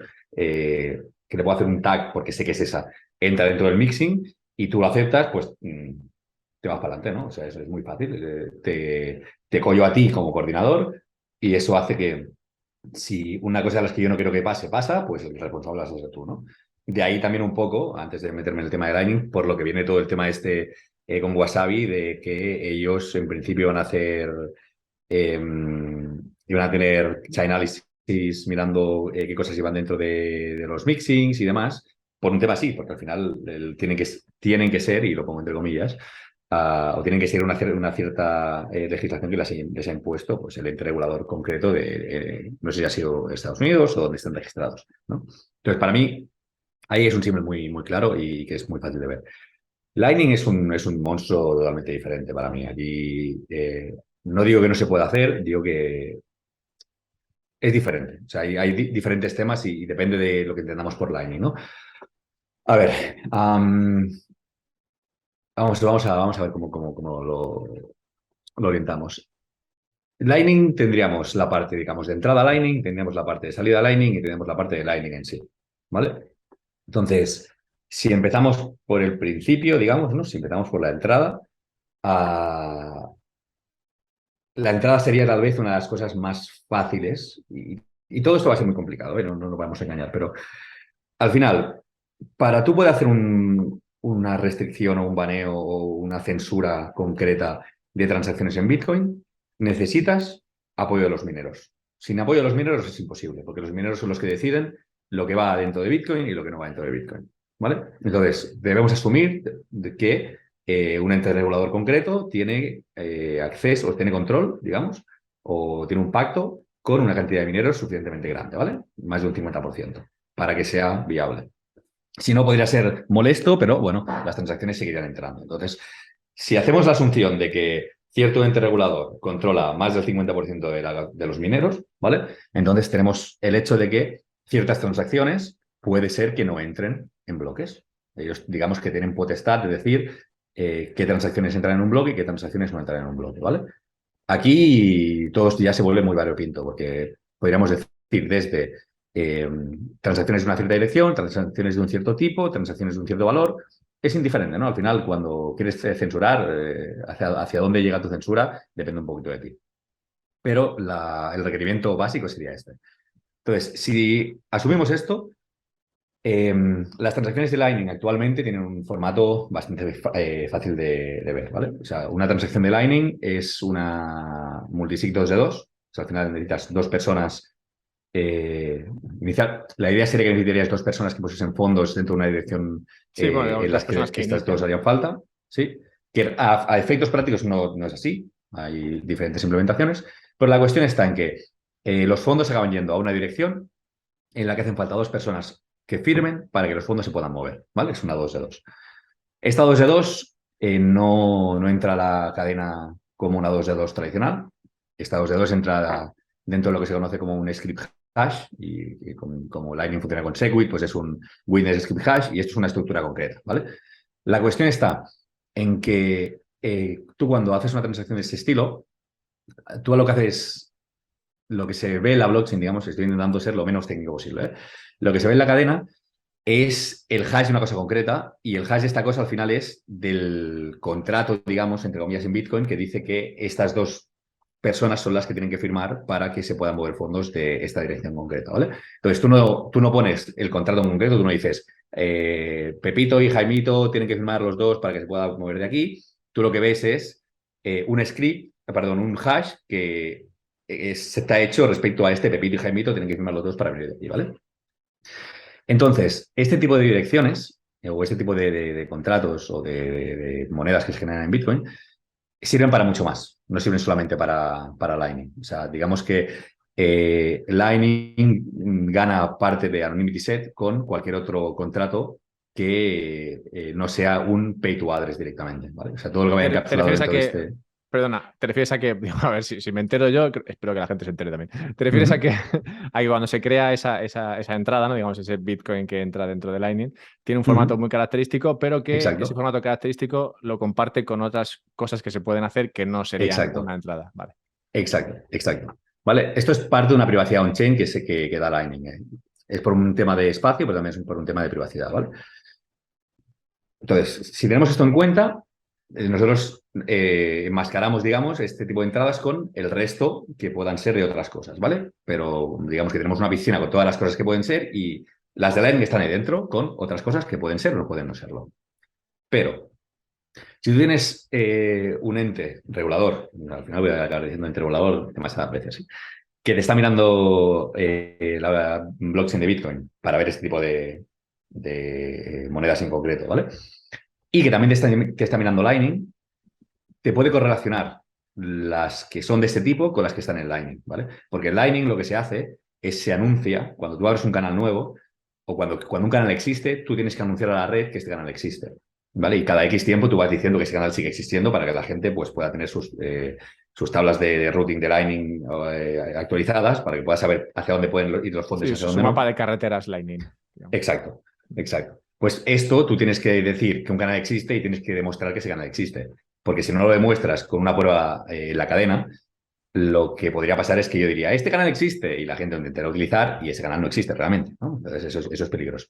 hacer un tag porque sé que es esa, entra dentro del mixing y tú lo aceptas, pues te vas para adelante, ¿no? O sea, eso es muy fácil. Te collo a ti como coordinador y eso hace que si una cosa de las que yo no quiero que pase, pasa, pues el responsable vas a ser tú, ¿no? De ahí también un poco, antes de meterme en el tema de Lightning, por lo que viene todo el tema con Wasabi, de que ellos en principio van a hacer, iban a tener Chainalysis mirando qué cosas iban dentro de los mixings y demás, por un tema así, porque al final tienen que ser, y lo pongo entre comillas, o tienen que seguir una cierta legislación que les ha impuesto pues, el ente regulador concreto no sé si ha sido Estados Unidos o donde estén registrados, ¿no? Entonces, para mí, ahí es un símbolo muy, muy claro y que es muy fácil de ver. Lightning es un monstruo totalmente diferente para mí. Aquí no digo que no se pueda hacer, digo que es diferente. O sea, hay diferentes temas y depende de lo que entendamos por Lightning, ¿no? A ver, vamos a ver cómo lo orientamos. Lightning tendríamos la parte, digamos, de entrada Lightning, tendríamos la parte de salida Lightning y tenemos la parte de Lightning en sí, ¿vale? Entonces, si empezamos por el principio, digamos, ¿no? Si empezamos por la entrada, la entrada sería tal vez una de las cosas más fáciles y todo esto va a ser muy complicado, ¿eh? No nos vamos a engañar, pero al final, para tú poder hacer una restricción o un baneo o una censura concreta de transacciones en Bitcoin, necesitas apoyo de los mineros. Sin apoyo de los mineros es imposible, porque los mineros son los que deciden lo que va dentro de Bitcoin y lo que no va dentro de Bitcoin. ¿Vale? Entonces, debemos asumir que un ente regulador concreto tiene acceso o tiene control, digamos, o tiene un pacto con una cantidad de mineros suficientemente grande, ¿vale? Más de un 50%, para que sea viable. Si no, podría ser molesto, pero bueno, las transacciones seguirían entrando. Entonces, si hacemos la asunción de que cierto ente regulador controla más del 50% de los mineros, ¿vale? Entonces tenemos el hecho de que ciertas transacciones puede ser que no entren en bloques. Ellos, digamos que tienen potestad de decir qué transacciones entran en un bloque y qué transacciones no entran en un bloque, ¿vale? Aquí todo esto ya se vuelve muy variopinto, porque podríamos decir desde transacciones de una cierta dirección, transacciones de un cierto tipo, transacciones de un cierto valor, es indiferente, ¿no? Al final, cuando quieres censurar, hacia dónde llega tu censura, depende un poquito de ti. Pero el requerimiento básico sería este. Entonces, si asumimos esto, las transacciones de Lightning actualmente tienen un formato bastante fácil de ver, ¿vale? O sea, una transacción de Lightning es una multisig 2 de 2. O sea, al final necesitas dos personas. La idea sería que necesitarías dos personas que pusiesen fondos dentro de una dirección Sí, bueno, digamos, en dos las personas que que estas dos inician. harían falta, ¿sí? Que a efectos prácticos no es así. Hay diferentes implementaciones. Pero la cuestión está en que los fondos acaban yendo a una dirección en la que hacen falta dos personas que firmen para que los fondos se puedan mover, ¿vale? Es una 2 de 2. Esta 2 de 2 no entra a la cadena como una 2 de 2 tradicional. Esta 2 de 2 entra dentro de lo que se conoce como un script hash y como Lightning funciona con Segwit, pues es un witness script hash y esto es una estructura concreta, ¿vale? La cuestión está en que tú cuando haces una transacción de este estilo, tú lo que haces, lo que se ve en la blockchain, digamos, estoy intentando ser lo menos técnico posible, ¿eh? Lo que se ve en la cadena es el hash de una cosa concreta y el hash de esta cosa al final es del contrato, digamos, entre comillas, en Bitcoin, que dice que estas dos personas son las que tienen que firmar para que se puedan mover fondos de esta dirección concreta, ¿vale? Entonces, tú no pones el contrato en concreto, tú no dices Pepito y Jaimito tienen que firmar los dos para que se pueda mover de aquí. Tú lo que ves es un hash que está hecho respecto a este Pepito y Jaimito tienen que firmar los dos para venir de aquí, ¿vale? Entonces, este tipo de direcciones o este tipo de contratos o de monedas que se generan en Bitcoin sirven para mucho más, no sirven solamente para Lightning. O sea, digamos que Lightning gana parte de Anonymity Set con cualquier otro contrato que no sea un pay to address directamente, ¿vale? O sea, todo lo que vaya ¿Te encapsulado refieres a dentro de que, este... perdona, te refieres a que, digo, a ver si me entero yo, espero que la gente se entere también. ¿Te refieres a Ujú. que, a que cuando se crea esa entrada, ¿no? Digamos, ese Bitcoin que entra dentro de Lightning, tiene un formato Ujú. muy característico, pero que ese Exacto, formato característico lo comparte con otras cosas que se pueden hacer que no serían una exacto. entrada? Vale. Exacto, exacto. ¿Vale? Esto es parte de una privacidad on-chain que da Lightning. Es por un tema de espacio, pero también es por un tema de privacidad, ¿vale? Entonces, si tenemos esto en cuenta, nosotros enmascaramos, digamos, este tipo de entradas con el resto que puedan ser de otras cosas, ¿vale? Pero digamos que tenemos una piscina con todas las cosas que pueden ser y las de Lightning están ahí dentro con otras cosas que pueden ser o no pueden no serlo. Pero si tú tienes un ente regulador, al final voy a acabar diciendo ente regulador, que más aprecio, sí, que te está mirando la blockchain de Bitcoin para ver este tipo de monedas en concreto, ¿vale? Y que también te está mirando Lightning, te puede correlacionar las que son de este tipo con las que están en Lightning, ¿vale? Porque en Lightning lo que se hace es se anuncia, cuando tú abres un canal nuevo o cuando un canal existe, tú tienes que anunciar a la red que este canal existe, ¿vale? Y cada X tiempo tú vas diciendo que ese canal sigue existiendo para que la gente pues, pueda tener sus tablas de routing de Lightning actualizadas para que pueda saber hacia dónde pueden ir los fondos y Sí, hacia su dónde mapa no. de carreteras Lightning, digamos. Exacto, exacto. Pues esto tú tienes que decir que un canal existe y tienes que demostrar que ese canal existe. Porque si no lo demuestras con una prueba en la cadena, lo que podría pasar es que yo diría, este canal existe y la gente lo intentará utilizar y ese canal no existe realmente, ¿no? Entonces eso es peligroso.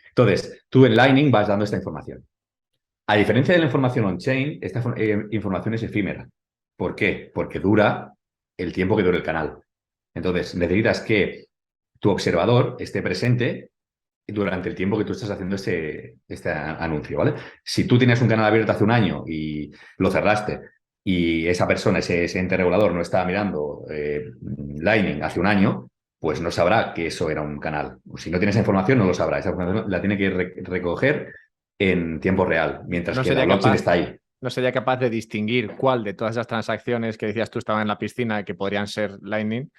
Entonces, tú en Lightning vas dando esta información. A diferencia de la información on-chain, esta información es efímera. ¿Por qué? Porque dura el tiempo que dure el canal. Entonces, necesitas que tu observador esté presente durante el tiempo que tú estás haciendo este anuncio, ¿vale? Si tú tienes un canal abierto hace un año y lo cerraste y esa persona, ese ente regulador, no estaba mirando Lightning hace un año, pues no sabrá que eso era un canal. Si no tiene esa información, no lo sabrá. Esa información la tiene que recoger en tiempo real, mientras No que la sería blockchain capaz, está ahí. no sería capaz de distinguir cuál de todas esas transacciones que decías tú estaban en la piscina que podrían ser Lightning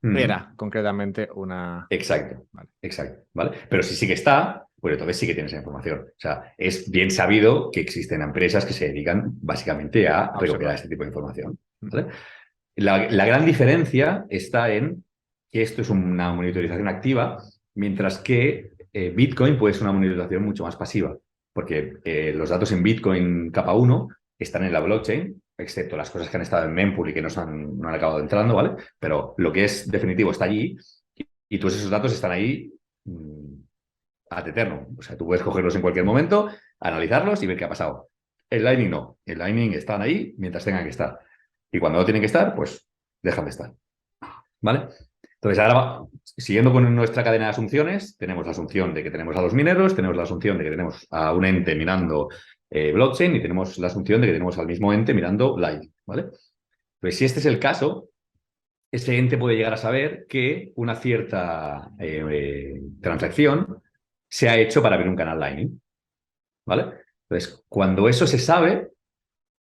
Ujú. era concretamente una... Exacto, Vale. exacto, ¿vale? Pero si sí que está, pues entonces sí que tienes esa información. O sea, es bien sabido que existen empresas que se dedican básicamente a A recopilar observar. este tipo de información, Mm. ¿vale? La gran diferencia está en que esto es una monitorización activa, mientras que Bitcoin puede ser una monitorización mucho más pasiva, porque los datos en Bitcoin capa 1 están en la blockchain, excepto las cosas que han estado en mempool y que no han acabado entrando, ¿vale? Pero lo que es definitivo está allí y todos esos datos están ahí ad eterno. O sea, tú puedes cogerlos en cualquier momento analizarlos y ver qué ha pasado. El Lightning no. El Lightning están ahí mientras tengan que estar. Y cuando no tienen que estar, pues dejan de estar. ¿Vale? Entonces, ahora, siguiendo con nuestra cadena de asunciones, tenemos la asunción de que tenemos a los mineros, tenemos la asunción de que tenemos a un ente mirando blockchain y tenemos la asunción de que tenemos al mismo ente mirando Lightning. ¿Vale? Pues si este es el caso, ese ente puede llegar a saber que una cierta transacción se ha hecho para abrir un canal Lightning. ¿Vale? Entonces, cuando eso se sabe,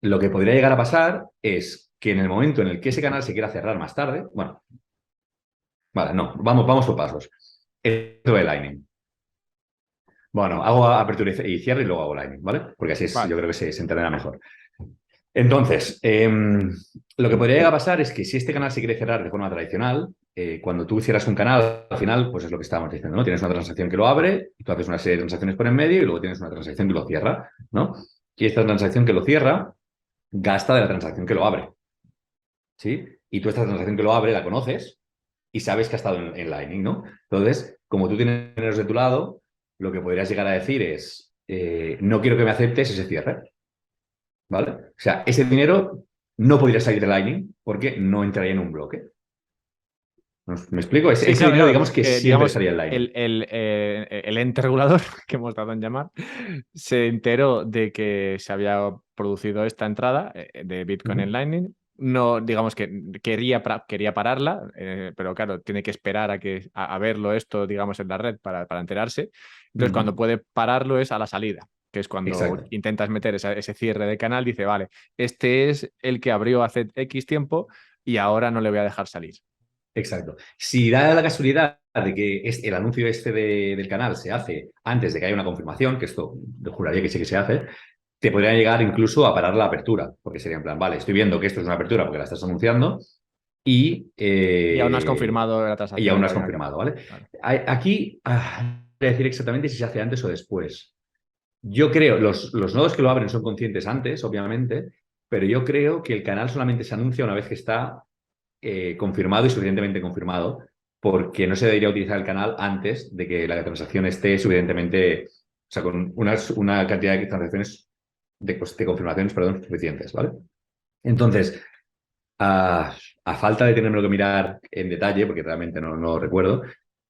lo que podría llegar a pasar es que en el momento en el que ese canal se quiera cerrar más tarde, bueno, vale, no, vamos por pasos. Esto de Lightning. Bueno, hago apertura y cierre y luego hago Lightning, ¿vale? Porque así Vale. yo creo que se entenderá mejor. Entonces, lo que podría llegar a pasar es que si este canal se quiere cerrar de forma tradicional, cuando tú cierras un canal, al final, pues es lo que estábamos diciendo, ¿no? Tienes una transacción que lo abre, y tú haces una serie de transacciones por en medio y luego tienes una transacción que lo cierra, ¿no? Y esta transacción que lo cierra gasta de la transacción que lo abre, ¿sí? Y tú esta transacción que lo abre la conoces y sabes que ha estado en Lightning, ¿no? Entonces, como tú tienes dinero de tu lado, lo que podrías llegar a decir es, no quiero que me aceptes ese cierre, ¿vale? O sea, ese dinero no podría salir de Lightning porque no entraría en un bloque. ¿Me explico? Sí, Ese claro, dinero, claro, digamos que que siempre digamos estaría en Lightning. el ente regulador, que hemos dado en llamar, se enteró de que se había producido esta entrada de Bitcoin en Lightning. No, digamos que quería pararla, pero claro, tiene que esperar a verlo esto, digamos, en la red para enterarse. Entonces, cuando puede pararlo es a la salida, que es cuando Exacto. intentas meter ese cierre de canal, dice, vale, este es el que abrió hace X tiempo y ahora no le voy a dejar salir. Exacto. Si da la casualidad de que el anuncio este del canal se hace antes de que haya una confirmación, que esto yo juraría que sí que se hace, te podrían llegar incluso a parar la apertura, porque sería en plan, vale, estoy viendo que esto es una apertura porque la estás anunciando y, Y aún no has confirmado la y aún transacción no que has hay acá. confirmado, ¿vale? Vale. Aquí, voy a decir exactamente si se hace antes o después. Yo creo, los nodos que lo abren son conscientes antes, obviamente, pero yo creo que el canal solamente se anuncia una vez que está confirmado y suficientemente confirmado, porque no se debería utilizar el canal antes de que la transacción esté suficientemente, o sea, con una cantidad de transacciones de confirmaciones, perdón, suficientes, ¿vale? Entonces, a falta de tenerlo que mirar en detalle, porque realmente no lo recuerdo,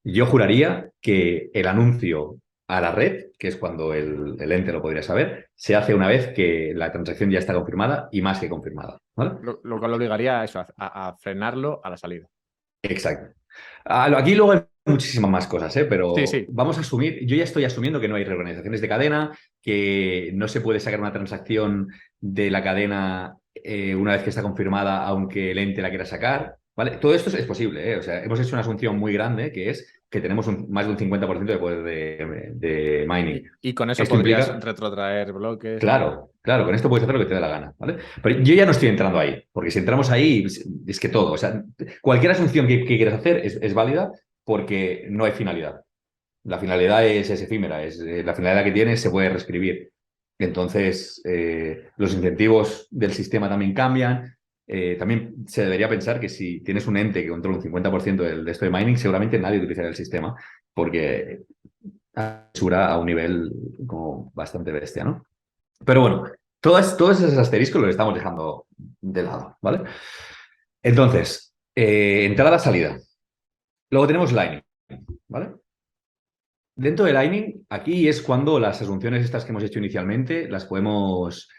yo juraría que el anuncio a la red, que es cuando el ente lo podría saber, se hace una vez que la transacción ya está confirmada y más que confirmada, ¿vale? Lo cual obligaría a eso, a frenarlo a la salida. Exacto. Aquí luego hay muchísimas más cosas, Sí, pero sí. vamos a asumir, yo ya estoy asumiendo que no hay reorganizaciones de cadena, que no se puede sacar una transacción de la cadena una vez que está confirmada, aunque el ente la quiera sacar, ¿vale? Todo esto es posible, ¿eh? O sea, hemos hecho una asunción muy grande, que es que tenemos más de un 50% de poder de mining. Y con eso Esto podrías implica retrotraer bloques. claro, claro, con esto puedes hacer lo que te dé la gana, ¿vale? Pero yo ya no estoy entrando ahí, porque si entramos ahí, es que todo, o sea, cualquier asunción que quieras hacer es válida porque no hay finalidad. La finalidad es efímera, la finalidad que tienes se puede reescribir. Entonces, los incentivos del sistema también cambian. También se debería pensar que si tienes un ente que controla un 50% de esto de mining, seguramente nadie utilizaría el sistema porque asura a un nivel como bastante bestia, ¿no? Pero bueno, todos esos asteriscos los estamos dejando de lado, ¿vale? Entonces, entrada, salida. Luego tenemos Lightning, ¿vale? Dentro de Lightning, aquí es cuando las asunciones estas que hemos hecho inicialmente las podemos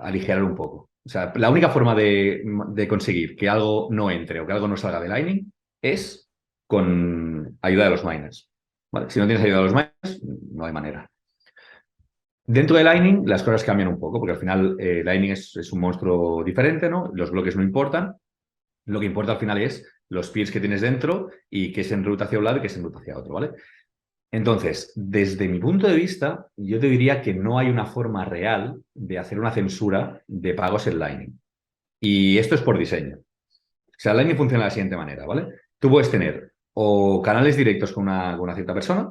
aligerar un poco. O sea, la única forma de conseguir que algo no entre o que algo no salga de Lightning es con ayuda de los miners, ¿vale? Si no tienes ayuda de los miners, no hay manera. Dentro de Lightning las cosas cambian un poco, porque al final Lightning es un monstruo diferente, ¿no? Los bloques no importan. Lo que importa al final es los peers que tienes dentro y qué es en ruta hacia un lado y qué es en ruta hacia otro, ¿vale? Entonces, desde mi punto de vista, yo te diría que no hay una forma real de hacer una censura de pagos en Lightning. Y esto es por diseño. O sea, Lightning funciona de la siguiente manera, ¿vale? Tú puedes tener o canales directos con una cierta persona.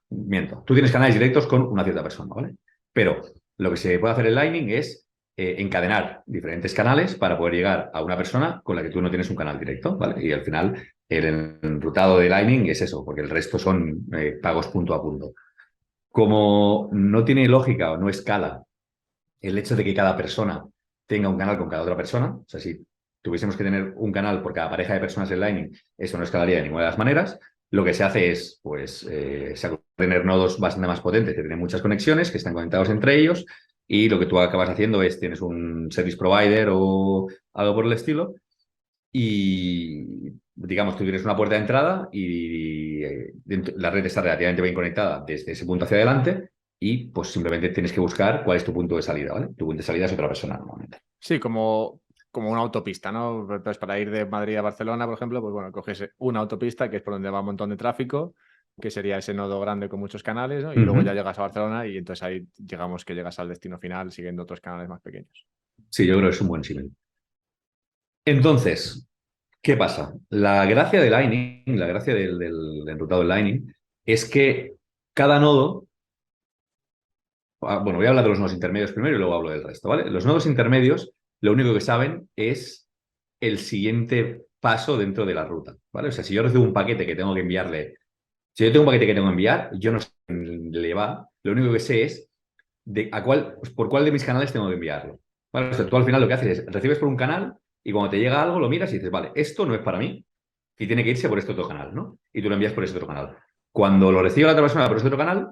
Miento, tú tienes canales directos con una cierta persona, ¿vale? Pero lo que se puede hacer en Lightning es encadenar diferentes canales para poder llegar a una persona con la que tú no tienes un canal directo, ¿vale? Y al final el enrutado de Lightning es eso, porque el resto son pagos punto a punto. como no tiene lógica o no escala el hecho de que cada persona tenga un canal con cada otra persona, o sea, si tuviésemos que tener un canal por cada pareja de personas en Lightning, eso no escalaría de ninguna de las maneras. Lo que se hace es, pues, tener nodos bastante más potentes, que tienen muchas conexiones, que están conectados entre ellos, y lo que tú acabas haciendo es, tienes un service provider o algo por el estilo, y digamos, tú tienes una puerta de entrada y la red está relativamente bien conectada desde ese punto hacia adelante y pues simplemente tienes que buscar cuál es tu punto de salida, ¿vale? Tu punto de salida es otra persona normalmente. Sí, como una autopista, ¿no? Entonces, para ir de Madrid a Barcelona, por ejemplo, pues bueno, coges una autopista que es por donde va un montón de tráfico, que sería ese nodo grande con muchos canales, ¿no? Y luego ya llegas a Barcelona y entonces ahí llegamos que llegas al destino final siguiendo otros canales más pequeños. Sí, yo creo que es un buen símil. Entonces, ¿qué pasa? La gracia de Lightning, la gracia del enrutado de Lightning, es que cada nodo, bueno, voy a hablar de los nodos intermedios primero y luego hablo del resto, ¿vale? Los nodos intermedios, lo único que saben es el siguiente paso dentro de la ruta, ¿vale? O sea, si yo recibo un paquete que tengo que enviarle, si yo tengo un paquete que tengo que enviar, yo no sé a quién le va, lo único que sé es por cuál de mis canales tengo que enviarlo. ¿Vale? O sea, tú al final lo que haces es, recibes por un canal y cuando te llega algo lo miras y dices, vale, esto no es para mí y tiene que irse por este otro canal, ¿no? Y tú lo envías por ese otro canal. Cuando lo recibe la otra persona por ese otro canal,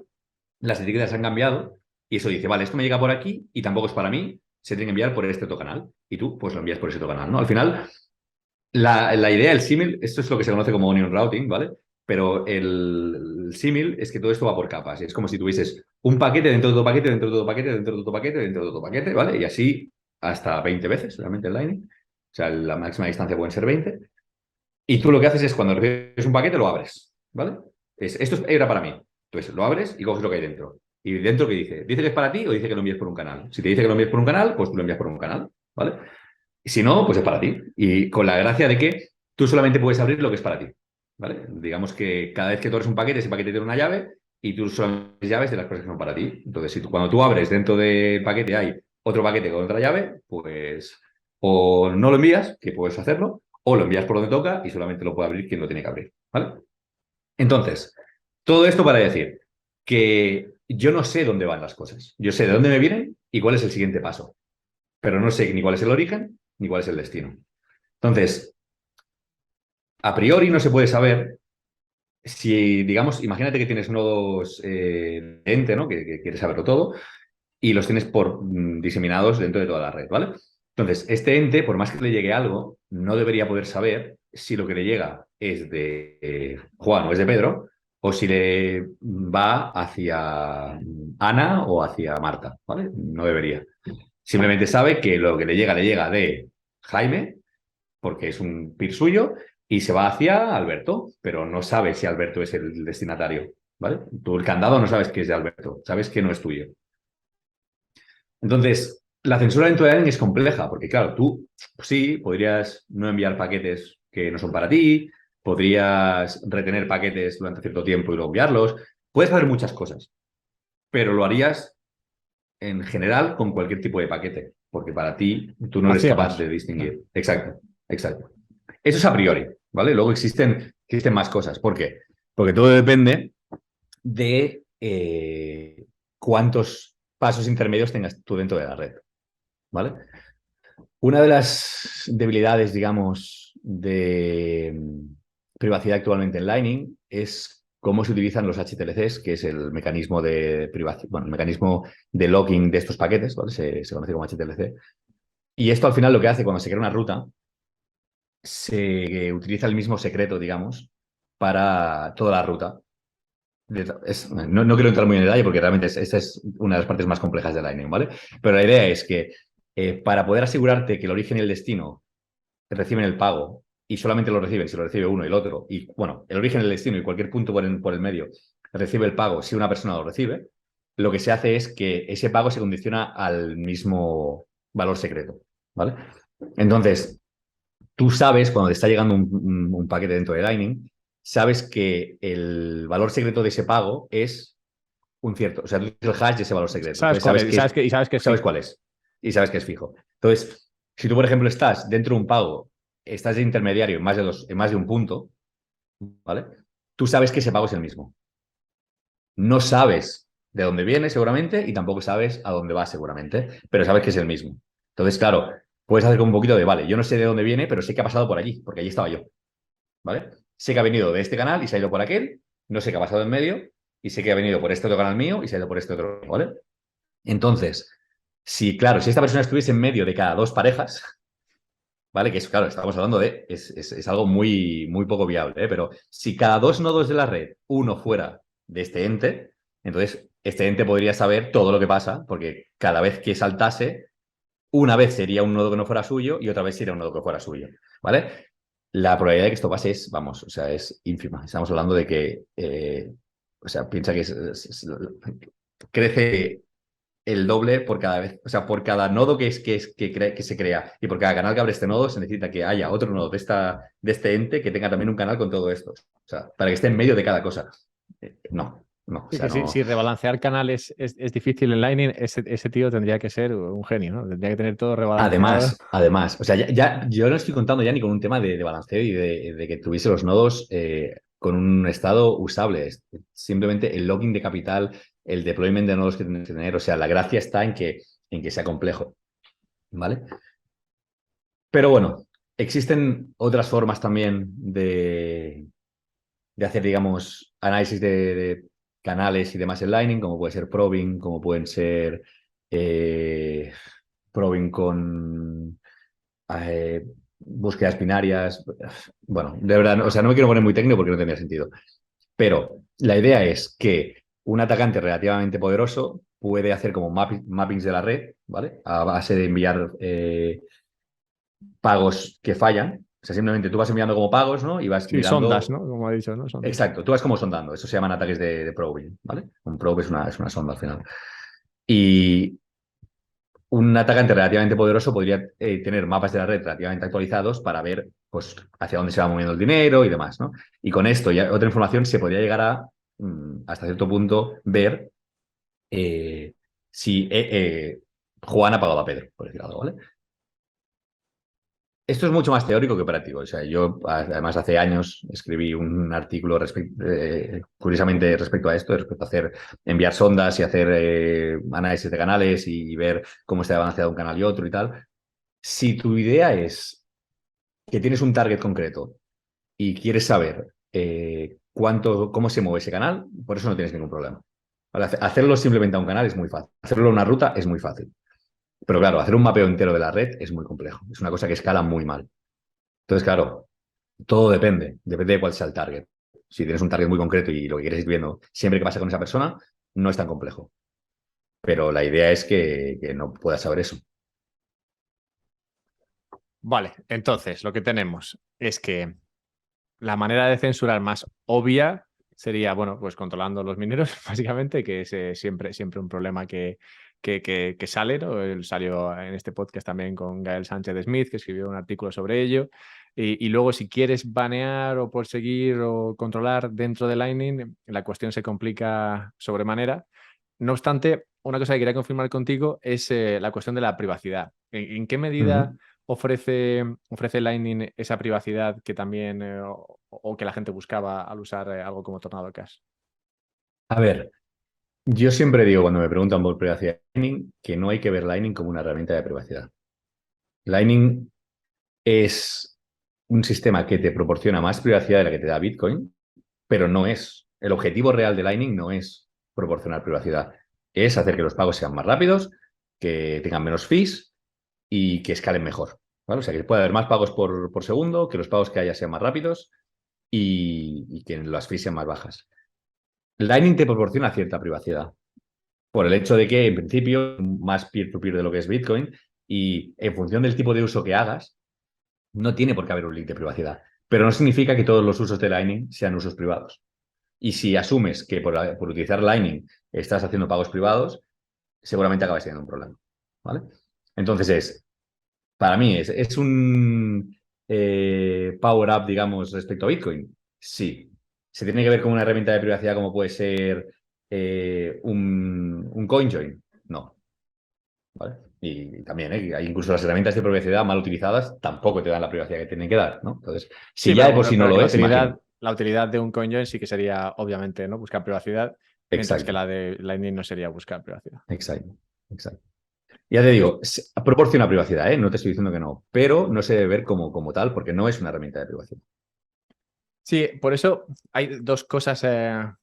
las etiquetas han cambiado y eso dice, vale, esto me llega por aquí y tampoco es para mí, se tiene que enviar por este otro canal. Y tú, pues lo envías por ese otro canal, ¿no? Al final, la idea del símil, esto es lo que se conoce como onion routing, ¿vale? Pero el símil es que todo esto va por capas. Es como si tuvieses un paquete dentro de otro paquete, dentro de otro paquete, dentro de otro paquete, dentro de otro paquete, ¿vale? Y así hasta 20 veces, realmente el Lightning. O sea, la máxima distancia pueden ser 20. Y tú lo que haces es cuando recibes un paquete lo abres, ¿vale? Esto era para mí. Entonces lo abres y coges lo que hay dentro. ¿Y dentro qué dice? ¿Dice que es para ti o dice que lo envíes por un canal? Si te dice que lo envíes por un canal, pues tú lo envías por un canal, ¿vale? Y si no, pues es para ti. Y con la gracia de que tú solamente puedes abrir lo que es para ti, ¿vale? Digamos que cada vez que tú abres un paquete, ese paquete tiene una llave y tú solamente tienes llaves de las cosas que son para ti. Entonces, si cuando tú abres dentro del paquete hay otro paquete con otra llave, pues o no lo envías, que puedes hacerlo, o lo envías por donde toca y solamente lo puede abrir quien lo tiene que abrir, ¿vale? Entonces, todo esto para decir que yo no sé dónde van las cosas. Yo sé de dónde me vienen y cuál es el siguiente paso, pero no sé ni cuál es el origen ni cuál es el destino. Entonces, a priori no se puede saber si, digamos, imagínate que tienes nodos de ente, ¿no? Que quieres saberlo todo, y los tienes diseminados dentro de toda la red, ¿vale? Entonces, este ente, por más que le llegue algo, no debería poder saber si lo que le llega es de Juan o es de Pedro, o si le va hacia Ana o hacia Marta, ¿vale? No debería. Simplemente sabe que lo que le llega de Jaime, porque es un peer suyo, y se va hacia Alberto, pero no sabe si Alberto es el destinatario, ¿vale? Tú el candado no sabes que es de Alberto, sabes que no es tuyo. Entonces, la censura dentro de Lightning es compleja, porque claro, tú sí podrías no enviar paquetes que no son para ti, podrías retener paquetes durante cierto tiempo y luego enviarlos, puedes hacer muchas cosas, pero lo harías en general con cualquier tipo de paquete, porque para ti tú no A eres capaz ciegas. de distinguir. Exacto, exacto. Eso es a priori, ¿vale? Luego existen más cosas. ¿Por qué? Porque todo depende de cuántos pasos intermedios tengas tú dentro de la red, ¿vale? Una de las debilidades, digamos, de privacidad actualmente en Lightning es cómo se utilizan los HTLCs, que es el mecanismo de privacidad, bueno, el mecanismo de logging de estos paquetes, ¿vale? Se conoce como HTLC. Y esto al final lo que hace cuando se crea una ruta, se utiliza el mismo secreto, digamos, para toda la ruta. No quiero entrar muy en detalle porque realmente esta es una de las partes más complejas de Lightning, ¿vale? Pero la idea es que para poder asegurarte que el origen y el destino reciben el pago y solamente lo reciben si lo recibe uno y el otro, y bueno, el origen, el destino y cualquier punto por el medio recibe el pago si una persona lo recibe, lo que se hace es que ese pago se condiciona al mismo valor secreto, ¿vale? Entonces, tú sabes, cuando te está llegando un paquete dentro de Lightning, sabes que el valor secreto de ese pago es un cierto, o sea, tú tienes el hash de ese valor secreto. ¿Sabes Entonces cuál es? Y sabes que es sabes fijo. cuál es y sabes que es fijo. Entonces, si tú, por ejemplo, estás dentro de un pago, estás de intermediario en más de un punto, ¿vale? Tú sabes que ese pago es el mismo. No sabes de dónde viene seguramente y tampoco sabes a dónde va seguramente, pero sabes que es el mismo. Entonces, claro, puedes hacer como un poquito de, vale, yo no sé de dónde viene, pero sé que ha pasado por allí, porque allí estaba yo, ¿vale? Sé que ha venido de este canal y se ha ido por aquel, no sé qué ha pasado en medio y sé que ha venido por este otro canal mío y se ha ido por este otro, ¿vale? Entonces, si, claro, si esta persona estuviese en medio de cada dos parejas, ¿vale? Que es, claro, estamos hablando de, es algo muy, muy poco viable, ¿eh? Pero si cada dos nodos de la red, uno fuera de este ente, entonces este ente podría saber todo lo que pasa, porque cada vez que saltase, una vez sería un nodo que no fuera suyo y otra vez sería un nodo que fuera suyo, ¿vale? La probabilidad de que esto pase es, vamos, o sea, es ínfima. Estamos hablando de que, o sea, piensa que crece el doble por cada vez, o sea, por cada nodo que se crea y por cada canal que abre este nodo se necesita que haya otro nodo de este ente que tenga también un canal con todo esto. O sea, para que esté en medio de cada cosa. No, o Sí, sea, que no. si rebalancear canales es difícil en Lightning, ese tío tendría que ser un genio, ¿no? Tendría que tener todo rebalanceado. Además, o sea, yo no estoy contando ya ni con un tema de balanceo y de que tuviese los nodos con un estado usable. Simplemente el logging de capital, el deployment de nodos que tienes que tener. O sea, la gracia está en que sea complejo, ¿vale? Pero bueno, existen otras formas también de hacer, digamos, análisis de canales y demás en Lightning, como puede ser probing, como pueden ser eh, probing con búsquedas binarias. Bueno, de verdad, o sea, no me quiero poner muy técnico porque no tendría sentido. Pero la idea es que un atacante relativamente poderoso puede hacer como mappings de la red, ¿vale? A base de enviar pagos que fallan. O sea, simplemente tú vas enviando como pagos, ¿no? Y vas Sí, sondas, mirando. ¿no? Como ha dicho, ¿no? Sondas. Exacto, tú vas como sondando. Eso se llaman ataques de probing, ¿vale? Un probe es una sonda al final. Y un atacante relativamente poderoso podría tener mapas de la red relativamente actualizados para ver pues, hacia dónde se va moviendo el dinero y demás, ¿no? Y con esto y otra información se podría llegar a, hasta cierto punto, ver si Juan ha pagado a Pedro, por decir algo, ¿vale? Esto es mucho más teórico que práctico. O sea, yo además hace años escribí un artículo curiosamente respecto a esto, respecto a enviar sondas y hacer análisis de canales y ver cómo está balanceado un canal y otro y tal. Si tu idea es que tienes un target concreto y quieres saber cómo se mueve ese canal, por eso no tienes ningún problema. ¿Vale? Hacerlo simplemente a un canal es muy fácil. Hacerlo a una ruta es muy fácil. Pero claro, hacer un mapeo entero de la red es muy complejo. Es una cosa que escala muy mal. Entonces, claro, todo depende de cuál sea el target. Si tienes un target muy concreto y lo que quieres ir viendo siempre que pasa con esa persona, no es tan complejo. Pero la idea es que no puedas saber eso. Vale, entonces lo que tenemos es que la manera de censurar más obvia sería, bueno, pues controlando los mineros, básicamente, que es siempre un problema que sale, ¿no? Él salió en este podcast también con Gael Sánchez Smith, que escribió un artículo sobre ello. Y luego, si quieres banear o perseguir o controlar dentro de Lightning, la cuestión se complica sobremanera. No obstante, una cosa que quería confirmar contigo es la cuestión de la privacidad. ¿En qué medida Ujú. ofrece Lightning esa privacidad que también o que la gente buscaba al usar algo como Tornado Cash? A ver, yo siempre digo cuando me preguntan por privacidad de Lightning que no hay que ver Lightning como una herramienta de privacidad. Lightning es un sistema que te proporciona más privacidad de la que te da Bitcoin, pero no es. El objetivo real de Lightning no es proporcionar privacidad, es hacer que los pagos sean más rápidos, que tengan menos fees y que escalen mejor. ¿Vale? O sea, que pueda haber más pagos por segundo, que los pagos que haya sean más rápidos y que las fees sean más bajas. Lightning te proporciona cierta privacidad por el hecho de que, en principio, más peer-to-peer de lo que es Bitcoin y en función del tipo de uso que hagas, no tiene por qué haber un link de privacidad. Pero no significa que todos los usos de Lightning sean usos privados. Y si asumes que por utilizar Lightning estás haciendo pagos privados, seguramente acabas teniendo un problema. ¿Vale? Entonces para mí, ¿es un power up, digamos, respecto a Bitcoin? Sí. ¿Se tiene que ver con una herramienta de privacidad como puede ser un CoinJoin? No. ¿Vale? Y también, hay incluso las herramientas de privacidad mal utilizadas tampoco te dan la privacidad que tienen que dar, ¿no? Entonces, si Sí, ya de pero, por sí no pero que lo es, imagina. la utilidad de un CoinJoin sí que sería, obviamente, ¿no? Buscar privacidad. Mientras que Exacto, la de Lightning no sería buscar privacidad. exacto, exacto. Ya te digo, proporciona privacidad, ¿eh? No te estoy diciendo que no, pero no se debe ver como tal porque no es una herramienta de privacidad. Sí, por eso hay dos cosas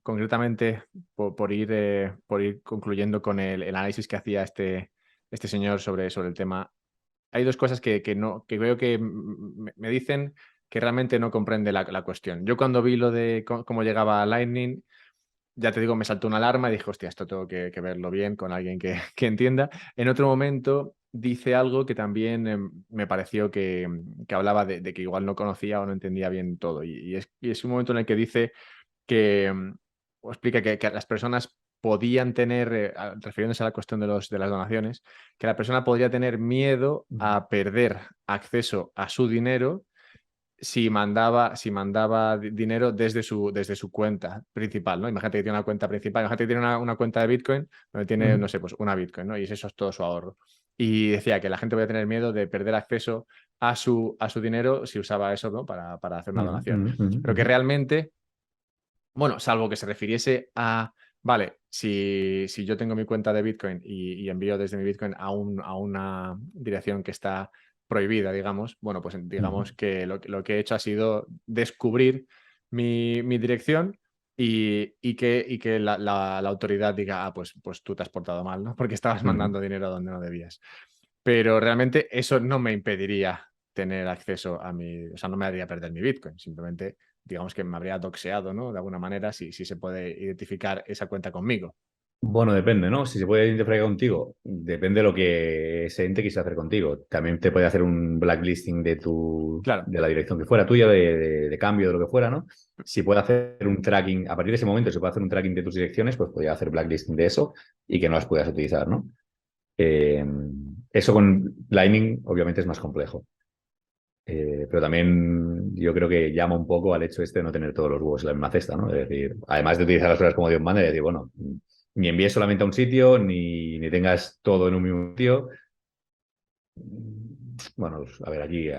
concretamente por ir concluyendo con el análisis que hacía este señor sobre el tema. Hay dos cosas que veo que me dicen que realmente no comprende la cuestión. Yo cuando vi lo de cómo llegaba a Lightning, ya te digo, me saltó una alarma y dije, hostia, esto tengo que verlo bien con alguien que entienda. En otro momento dice algo que también me pareció que hablaba de que igual no conocía o no entendía bien todo. Y es un momento en el que dice que, o explica que las personas podían tener, refiriéndose a la cuestión de las donaciones, que la persona podría tener miedo a perder acceso a su dinero si mandaba dinero desde su cuenta principal, ¿no? Imagínate que tiene una cuenta principal, imagínate que tiene una cuenta de Bitcoin donde tiene, no Ujú, sé, pues una Bitcoin, ¿no? Y eso es todo su ahorro. Y decía que la gente podía tener miedo de perder acceso a su dinero si usaba eso, ¿no? Para hacer una ujú, donación. ujú, ujú, Pero que ujú. realmente, bueno, salvo que se refiriese a, vale, si yo tengo mi cuenta de Bitcoin y envío desde mi Bitcoin a una dirección que está prohibida, digamos, bueno, pues Ujú. digamos que lo que he hecho ha sido descubrir mi dirección y que la autoridad diga, pues tú te has portado mal, ¿no? Porque estabas Ujú. mandando dinero donde no debías. Pero realmente eso no me impediría tener acceso o sea, no me haría perder mi Bitcoin, simplemente digamos que me habría doxeado, ¿no? De alguna manera, si se puede identificar esa cuenta conmigo. Bueno, depende, ¿no? Si se puede identificar contigo, depende de lo que ese ente quise hacer contigo. También te puede hacer un blacklisting Claro. de la dirección que fuera tuya, de cambio, de lo que fuera, ¿no? Si puede hacer un tracking, a partir de ese momento, si puede hacer un tracking de tus direcciones, pues podría hacer blacklisting de eso y que no las puedas utilizar, ¿no? Eh, Eso con Lightning obviamente es más complejo. Pero también yo creo que llama un poco al hecho este de no tener todos los huevos en la misma cesta, ¿no? Es decir, además de utilizar las cosas como Dios manda, es decir, bueno, ni envíes solamente a un sitio, ni tengas todo en un mismo sitio. Bueno, pues, a ver, aquí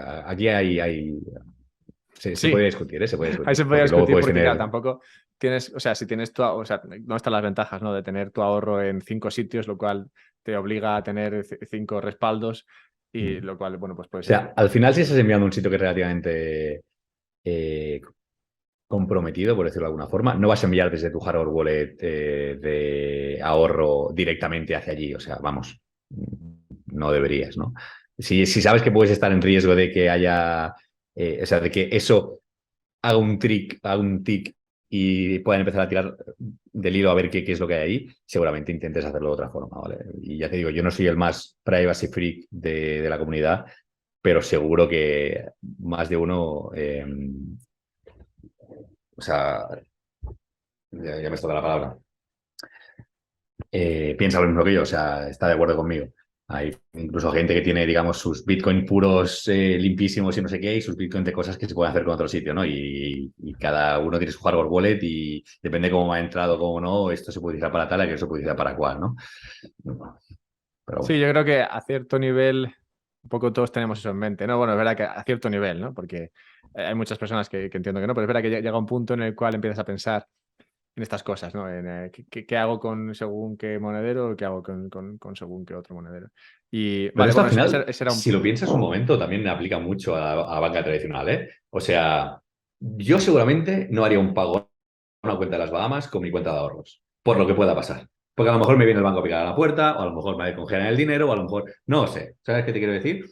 se Sí, puede discutir, ¿eh? Se puede ahí discutir, se podría porque luego discutir puedes porque, claro, tener... tampoco tienes, o sea, si tienes o sea, no están las ventajas, ¿no? De tener tu ahorro en 5 sitios, lo cual te obliga a tener 5 respaldos y O lo cual, bueno, pues puede ser. sea, al final si estás enviando a un sitio que es relativamente eh, comprometido, por decirlo de alguna forma, no vas a enviar desde tu hardware wallet de ahorro directamente hacia allí. O sea, vamos, no deberías, ¿no? Si sabes que puedes estar en riesgo de que haya, o sea, de que eso haga un tic y puedan empezar a tirar del hilo a ver qué es lo que hay ahí, seguramente intentes hacerlo de otra forma, ¿vale? Y ya te digo, yo no soy el más privacy freak de la comunidad, pero seguro que más de uno, o sea, ya me está la palabra, piensa lo mismo que yo, o sea, está de acuerdo conmigo. Hay incluso gente que tiene, digamos, sus Bitcoin puros limpísimos y no sé qué, y sus Bitcoin de cosas que se pueden hacer con otro sitio, ¿no? Y cada uno tiene su hardware wallet y depende cómo ha entrado, cómo no, esto se puede utilizar para tal, que eso se puede utilizar para cual, ¿no? Pero Sí, bueno. yo creo que a cierto nivel, un poco todos tenemos eso en mente, ¿no? Bueno, es verdad que a cierto nivel, ¿no? Porque hay muchas personas que entiendo que no, pero es verdad que llega un punto en el cual empiezas a pensar en estas cosas, ¿no? En qué hago con según qué monedero o qué hago con según qué otro monedero. Y Pero vale, esto al bueno, ese, final, ese era un... si lo piensas un momento, también aplica mucho a la banca tradicional, ¿eh? O sea, yo seguramente no haría un pago a una cuenta de las Bahamas con mi cuenta de ahorros, por lo que pueda pasar. Porque a lo mejor me viene el banco a picar a la puerta, o a lo mejor me congelan el dinero, o a lo mejor, no sé. ¿Sabes qué te quiero decir?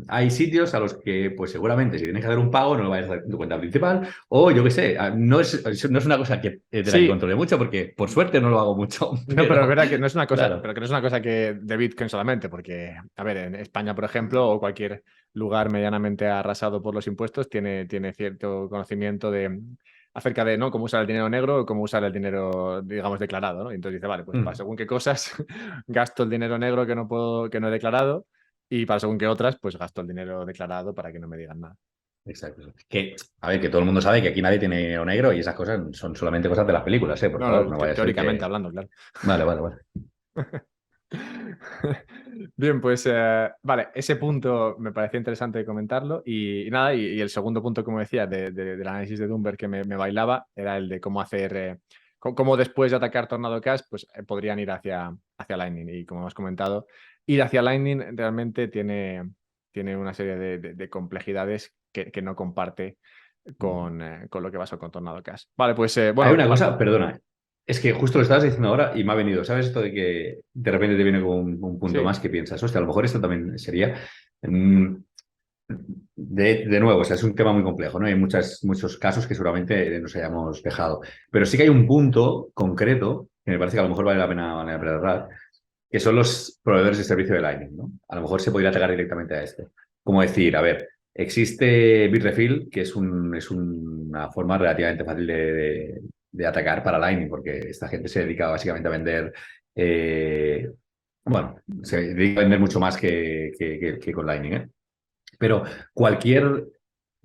Hay sitios a los que, pues seguramente, si tienes que hacer un pago, no lo vayas a hacer en tu cuenta principal, o yo qué sé, no es una cosa de la que Sí, controle mucho, porque por suerte no lo hago mucho, no, pero es pero verdad que no es una cosa, claro. pero que no es una cosa que de Bitcoin solamente, porque, a ver, en España, por ejemplo, o cualquier lugar medianamente arrasado por los impuestos, tiene cierto conocimiento acerca de, ¿no? Cómo usar el dinero negro o cómo usar el dinero, digamos, declarado, ¿no? Y entonces dice, vale, pues para Mm. según qué cosas gasto el dinero negro que no he declarado y para según qué otras, pues gasto el dinero declarado para que no me digan nada. Exacto. Que, a ver, que todo el mundo sabe que aquí nadie tiene dinero negro y esas cosas son solamente cosas de las películas, ¿eh? Por No, favor, no, no vaya a ser teóricamente que... hablando, claro. Vale, vale, vale. Bien, pues vale, ese punto me parecía interesante comentarlo y nada, y el segundo punto, como decía, del análisis de Dunberg que me bailaba era el de cómo después de atacar Tornado Cash, pues podrían ir hacia Lightning. Y como hemos comentado, ir hacia Lightning realmente tiene una serie de complejidades que no comparte con lo que pasó con Tornado Cash. Vale, pues Hay bueno, una cosa, perdona, es que justo lo estabas diciendo ahora y me ha venido, ¿sabes esto de que de repente te viene con un punto sí. más que piensas, hostia, a lo mejor esto también sería... mm, de nuevo, o sea, es un tema muy complejo, ¿no? Hay muchos casos que seguramente nos hayamos dejado. Pero sí que hay un punto concreto que me parece que a lo mejor vale la pena hablar, que son los proveedores de servicio de Lightning, ¿no? A lo mejor se podría atacar directamente a esto. Como decir, a ver, existe Bitrefill, que es una forma relativamente fácil de atacar para Lightning, porque esta gente se dedica básicamente a vender, bueno, se dedica a vender mucho más que con Lightning, ¿eh? Pero cualquier,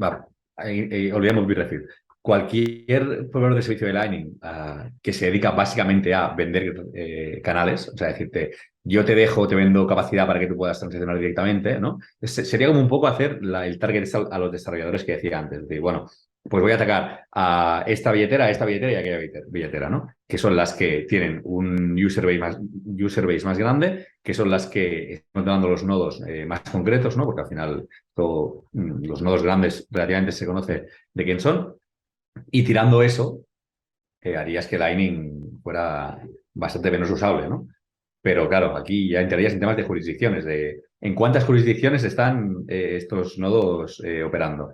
va, olvidemos Bitrefill, cualquier proveedor de servicio de Lightning que se dedica básicamente a vender canales, o sea, decirte, yo te dejo, te vendo capacidad para que tú puedas transaccionar directamente, ¿no? Sería como un poco hacer el target a los desarrolladores que decía antes. Es decir, bueno, pues voy a atacar a esta billetera, a esta billetera y a aquella billetera, ¿no? Que son las que tienen un user base más grande, que son las que están dando los nodos más concretos, ¿no? Porque al final los nodos grandes relativamente se conoce de quién son. Y tirando eso, harías que Lightning fuera bastante menos usable, ¿no? Pero claro, aquí ya entrarías en temas de jurisdicciones, de en cuántas jurisdicciones están estos nodos operando.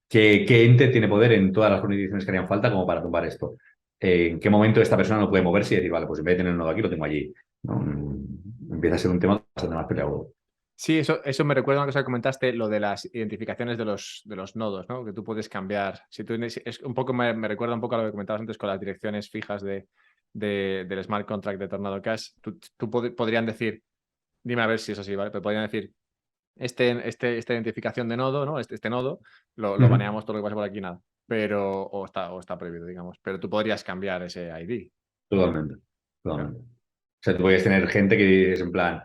¿Qué ente tiene poder en todas las jurisdicciones que harían falta como para tumbar esto? ¿En qué momento esta persona no puede moverse y decir, vale, pues en vez de tener el nodo aquí, lo tengo allí? ¿No? Empieza a ser un tema bastante más peleado. Sí, eso me recuerda a una cosa que comentaste, lo de las identificaciones de los nodos, ¿no? Que tú puedes cambiar. Si tú, es un poco, me recuerda un poco a lo que comentabas antes con las direcciones fijas del smart contract de Tornado Cash. Podrían decir, dime a ver si es así, ¿vale? Pero podrían decir, esta identificación de nodo, ¿no? Este nodo, lo Ujú. baneamos todo lo que pasa por aquí, nada. Pero, o está prohibido, digamos. Pero tú podrías cambiar ese ID. Totalmente, Claro. totalmente. O sea, tú puedes tener gente que es en plan,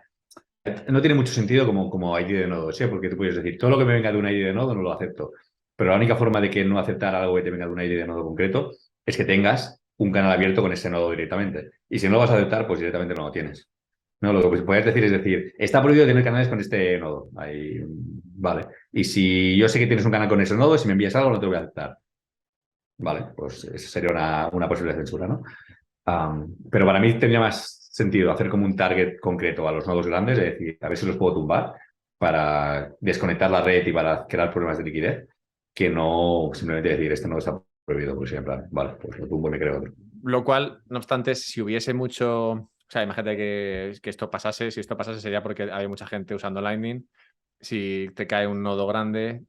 no tiene mucho sentido como ID de nodo, ¿sí? Porque tú puedes decir, todo lo que me venga de un ID de nodo no lo acepto. Pero la única forma de que no aceptar algo que te venga de un ID de nodo concreto es que tengas un canal abierto con ese nodo directamente. Y si no lo vas a aceptar, pues directamente no lo tienes. No, lo que puedes decir es decir, está prohibido tener canales con este nodo. Ahí, vale. Y si yo sé que tienes un canal con ese nodo, si me envías algo, no te lo voy a aceptar. Vale, pues esa sería una posible censura, ¿no? Pero para mí tendría más sentido hacer como un target concreto a los nodos grandes, es decir, a ver si los puedo tumbar para desconectar la red y para crear problemas de liquidez, que no simplemente decir, este nodo está prohibido, pues en plan, vale, pues lo tumbo y me creo otro. Lo cual, no obstante, si hubiese mucho. O sea, imagínate que esto pasase. Si esto pasase sería porque hay mucha gente usando Lightning. Si te cae un nodo grande,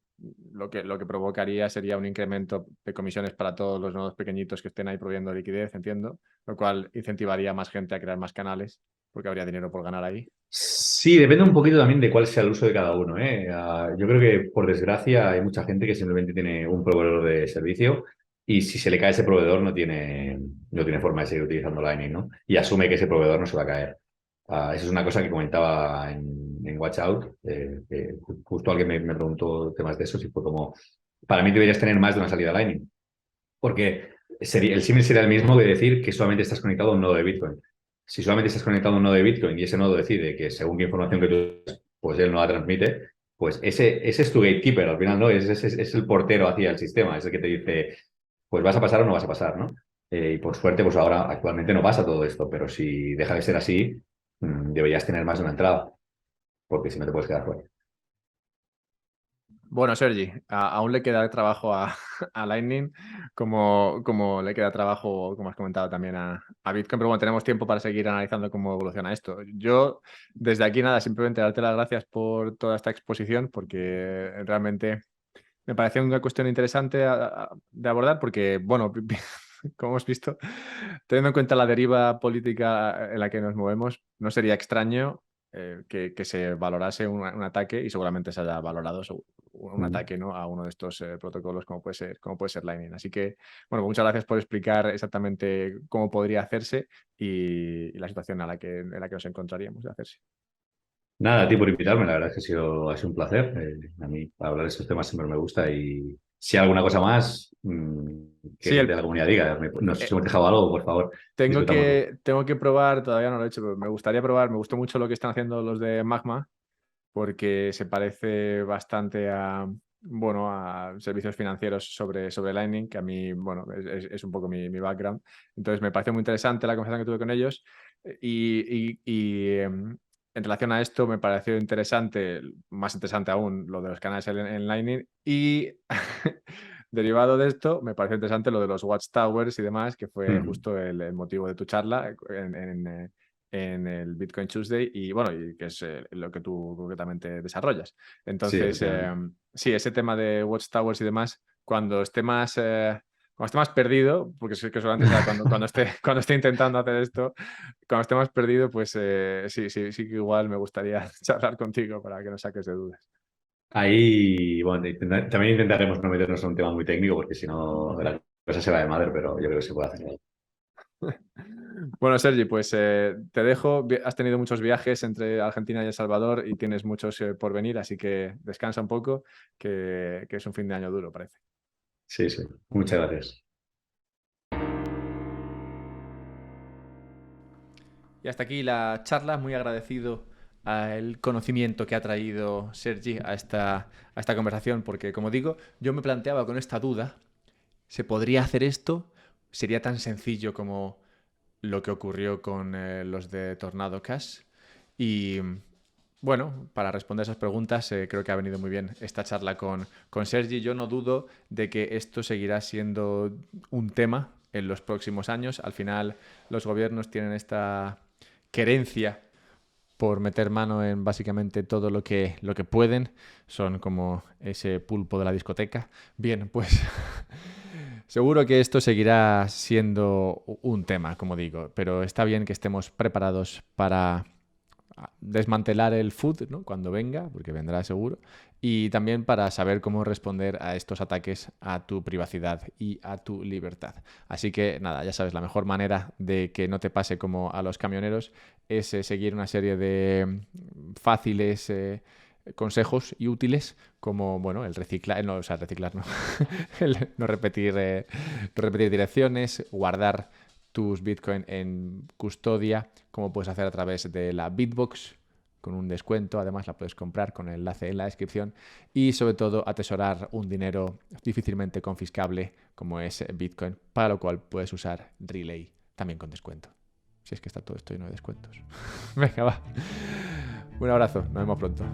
lo que provocaría sería un incremento de comisiones para todos los nodos pequeñitos que estén ahí proveyendo liquidez, entiendo. Lo cual incentivaría a más gente a crear más canales, porque habría dinero por ganar ahí. Sí, depende un poquito también de cuál sea el uso de cada uno, ¿eh? Yo creo que, por desgracia, hay mucha gente que simplemente tiene un proveedor de servicio y si se le cae ese proveedor no tiene forma de seguir utilizando Lightning, ¿no? Y asume que ese proveedor no se va a caer. Eso es una cosa que comentaba en Watch Out, que justo alguien me preguntó temas de eso y fue como, para mí deberías tener más de una salida Lightning, porque el símil sería el mismo que decir que solamente estás conectado a un nodo de Bitcoin. Si solamente estás conectado a un nodo de Bitcoin y ese nodo decide que según qué información que tú pues él no la transmite, pues ese es tu gatekeeper, al final no, es el portero hacia el sistema, es el que te dice, pues vas a pasar o no vas a pasar, ¿no? Y por suerte, pues ahora actualmente no pasa todo esto, pero si deja de ser así, deberías tener más de una entrada, porque si no te puedes quedar fuera. Bueno, Sergi, aún le queda trabajo a Lightning, como le queda trabajo, como has comentado también a Bitcoin, pero bueno, tenemos tiempo para seguir analizando cómo evoluciona esto. Yo, desde aquí, nada, simplemente darte las gracias por toda esta exposición, porque realmente me parece una cuestión interesante de abordar, porque, bueno, como hemos visto, teniendo en cuenta la deriva política en la que nos movemos, no sería extraño que se valorase un ataque y seguramente se haya valorado un Mm. ataque, ¿no? A uno de estos protocolos como puede ser Lightning. Así que, bueno, muchas gracias por explicar exactamente cómo podría hacerse y la situación en la que nos encontraríamos de hacerse. Nada, a ti por invitarme, la verdad es que ha sido un placer. A mí hablar de estos temas siempre me gusta y Si hay alguna cosa más que Sí, gente de la comunidad diga, no sé si eh, hemos dejado algo, por favor, discutámoslo. tengo que probar, todavía no lo he hecho, pero me gustaría probar. Me gustó mucho lo que están haciendo los de Magma, porque se parece bastante a, bueno, a servicios financieros sobre Lightning, que a mí, bueno, es un poco mi background. Entonces me pareció muy interesante la conversación que tuve con ellos en relación a esto me pareció interesante, más interesante aún, lo de los canales en Lightning y derivado de esto me pareció interesante lo de los Watchtowers y demás, que fue Mm. justo el motivo de tu charla en el Bitcoin Tuesday y bueno, y que es lo que tú concretamente desarrollas. Sí, Entonces, efectivamente. sí, ese tema de Watchtowers y demás, cuando esté más perdido, porque sé que solamente será cuando esté intentando hacer esto, cuando esté más perdido, pues sí que igual me gustaría charlar contigo para que nos saques de dudas. Ahí, bueno, también intentaremos no meternos en un tema muy técnico porque si no la cosa se va de madre, pero yo creo que se puede hacer. Bueno, Sergi, pues te dejo. Has tenido muchos viajes entre Argentina y El Salvador y tienes muchos por venir, así que descansa un poco, que es un fin de año duro, parece. Sí, sí. Muchas gracias. Y hasta aquí la charla, muy agradecido al conocimiento que ha traído Sergi a esta conversación, porque como digo, yo me planteaba con esta duda, ¿se podría hacer esto? ¿Sería tan sencillo como lo que ocurrió con los de Tornado Cash? Y bueno, para responder esas preguntas creo que ha venido muy bien esta charla con Sergi. Yo no dudo de que esto seguirá siendo un tema en los próximos años. Al final los gobiernos tienen esta querencia por meter mano en básicamente todo lo que pueden. Son como ese pulpo de la discoteca. Bien, pues seguro que esto seguirá siendo un tema, como digo, pero está bien que estemos preparados para desmantelar el food, ¿no? Cuando venga, porque vendrá seguro, y también para saber cómo responder a estos ataques a tu privacidad y a tu libertad. Así que nada, ya sabes, la mejor manera de que no te pase como a los camioneros es seguir una serie de fáciles consejos y útiles como bueno el reciclar no, o sea, reciclar no, el no repetir direcciones, guardar tus Bitcoin en custodia, como puedes hacer a través de la Bitbox, con un descuento, además la puedes comprar con el enlace en la descripción, y sobre todo atesorar un dinero difícilmente confiscable como es Bitcoin, para lo cual puedes usar Relay también con descuento. Si es que está todo esto lleno de descuentos. Venga, va. Un abrazo, nos vemos pronto.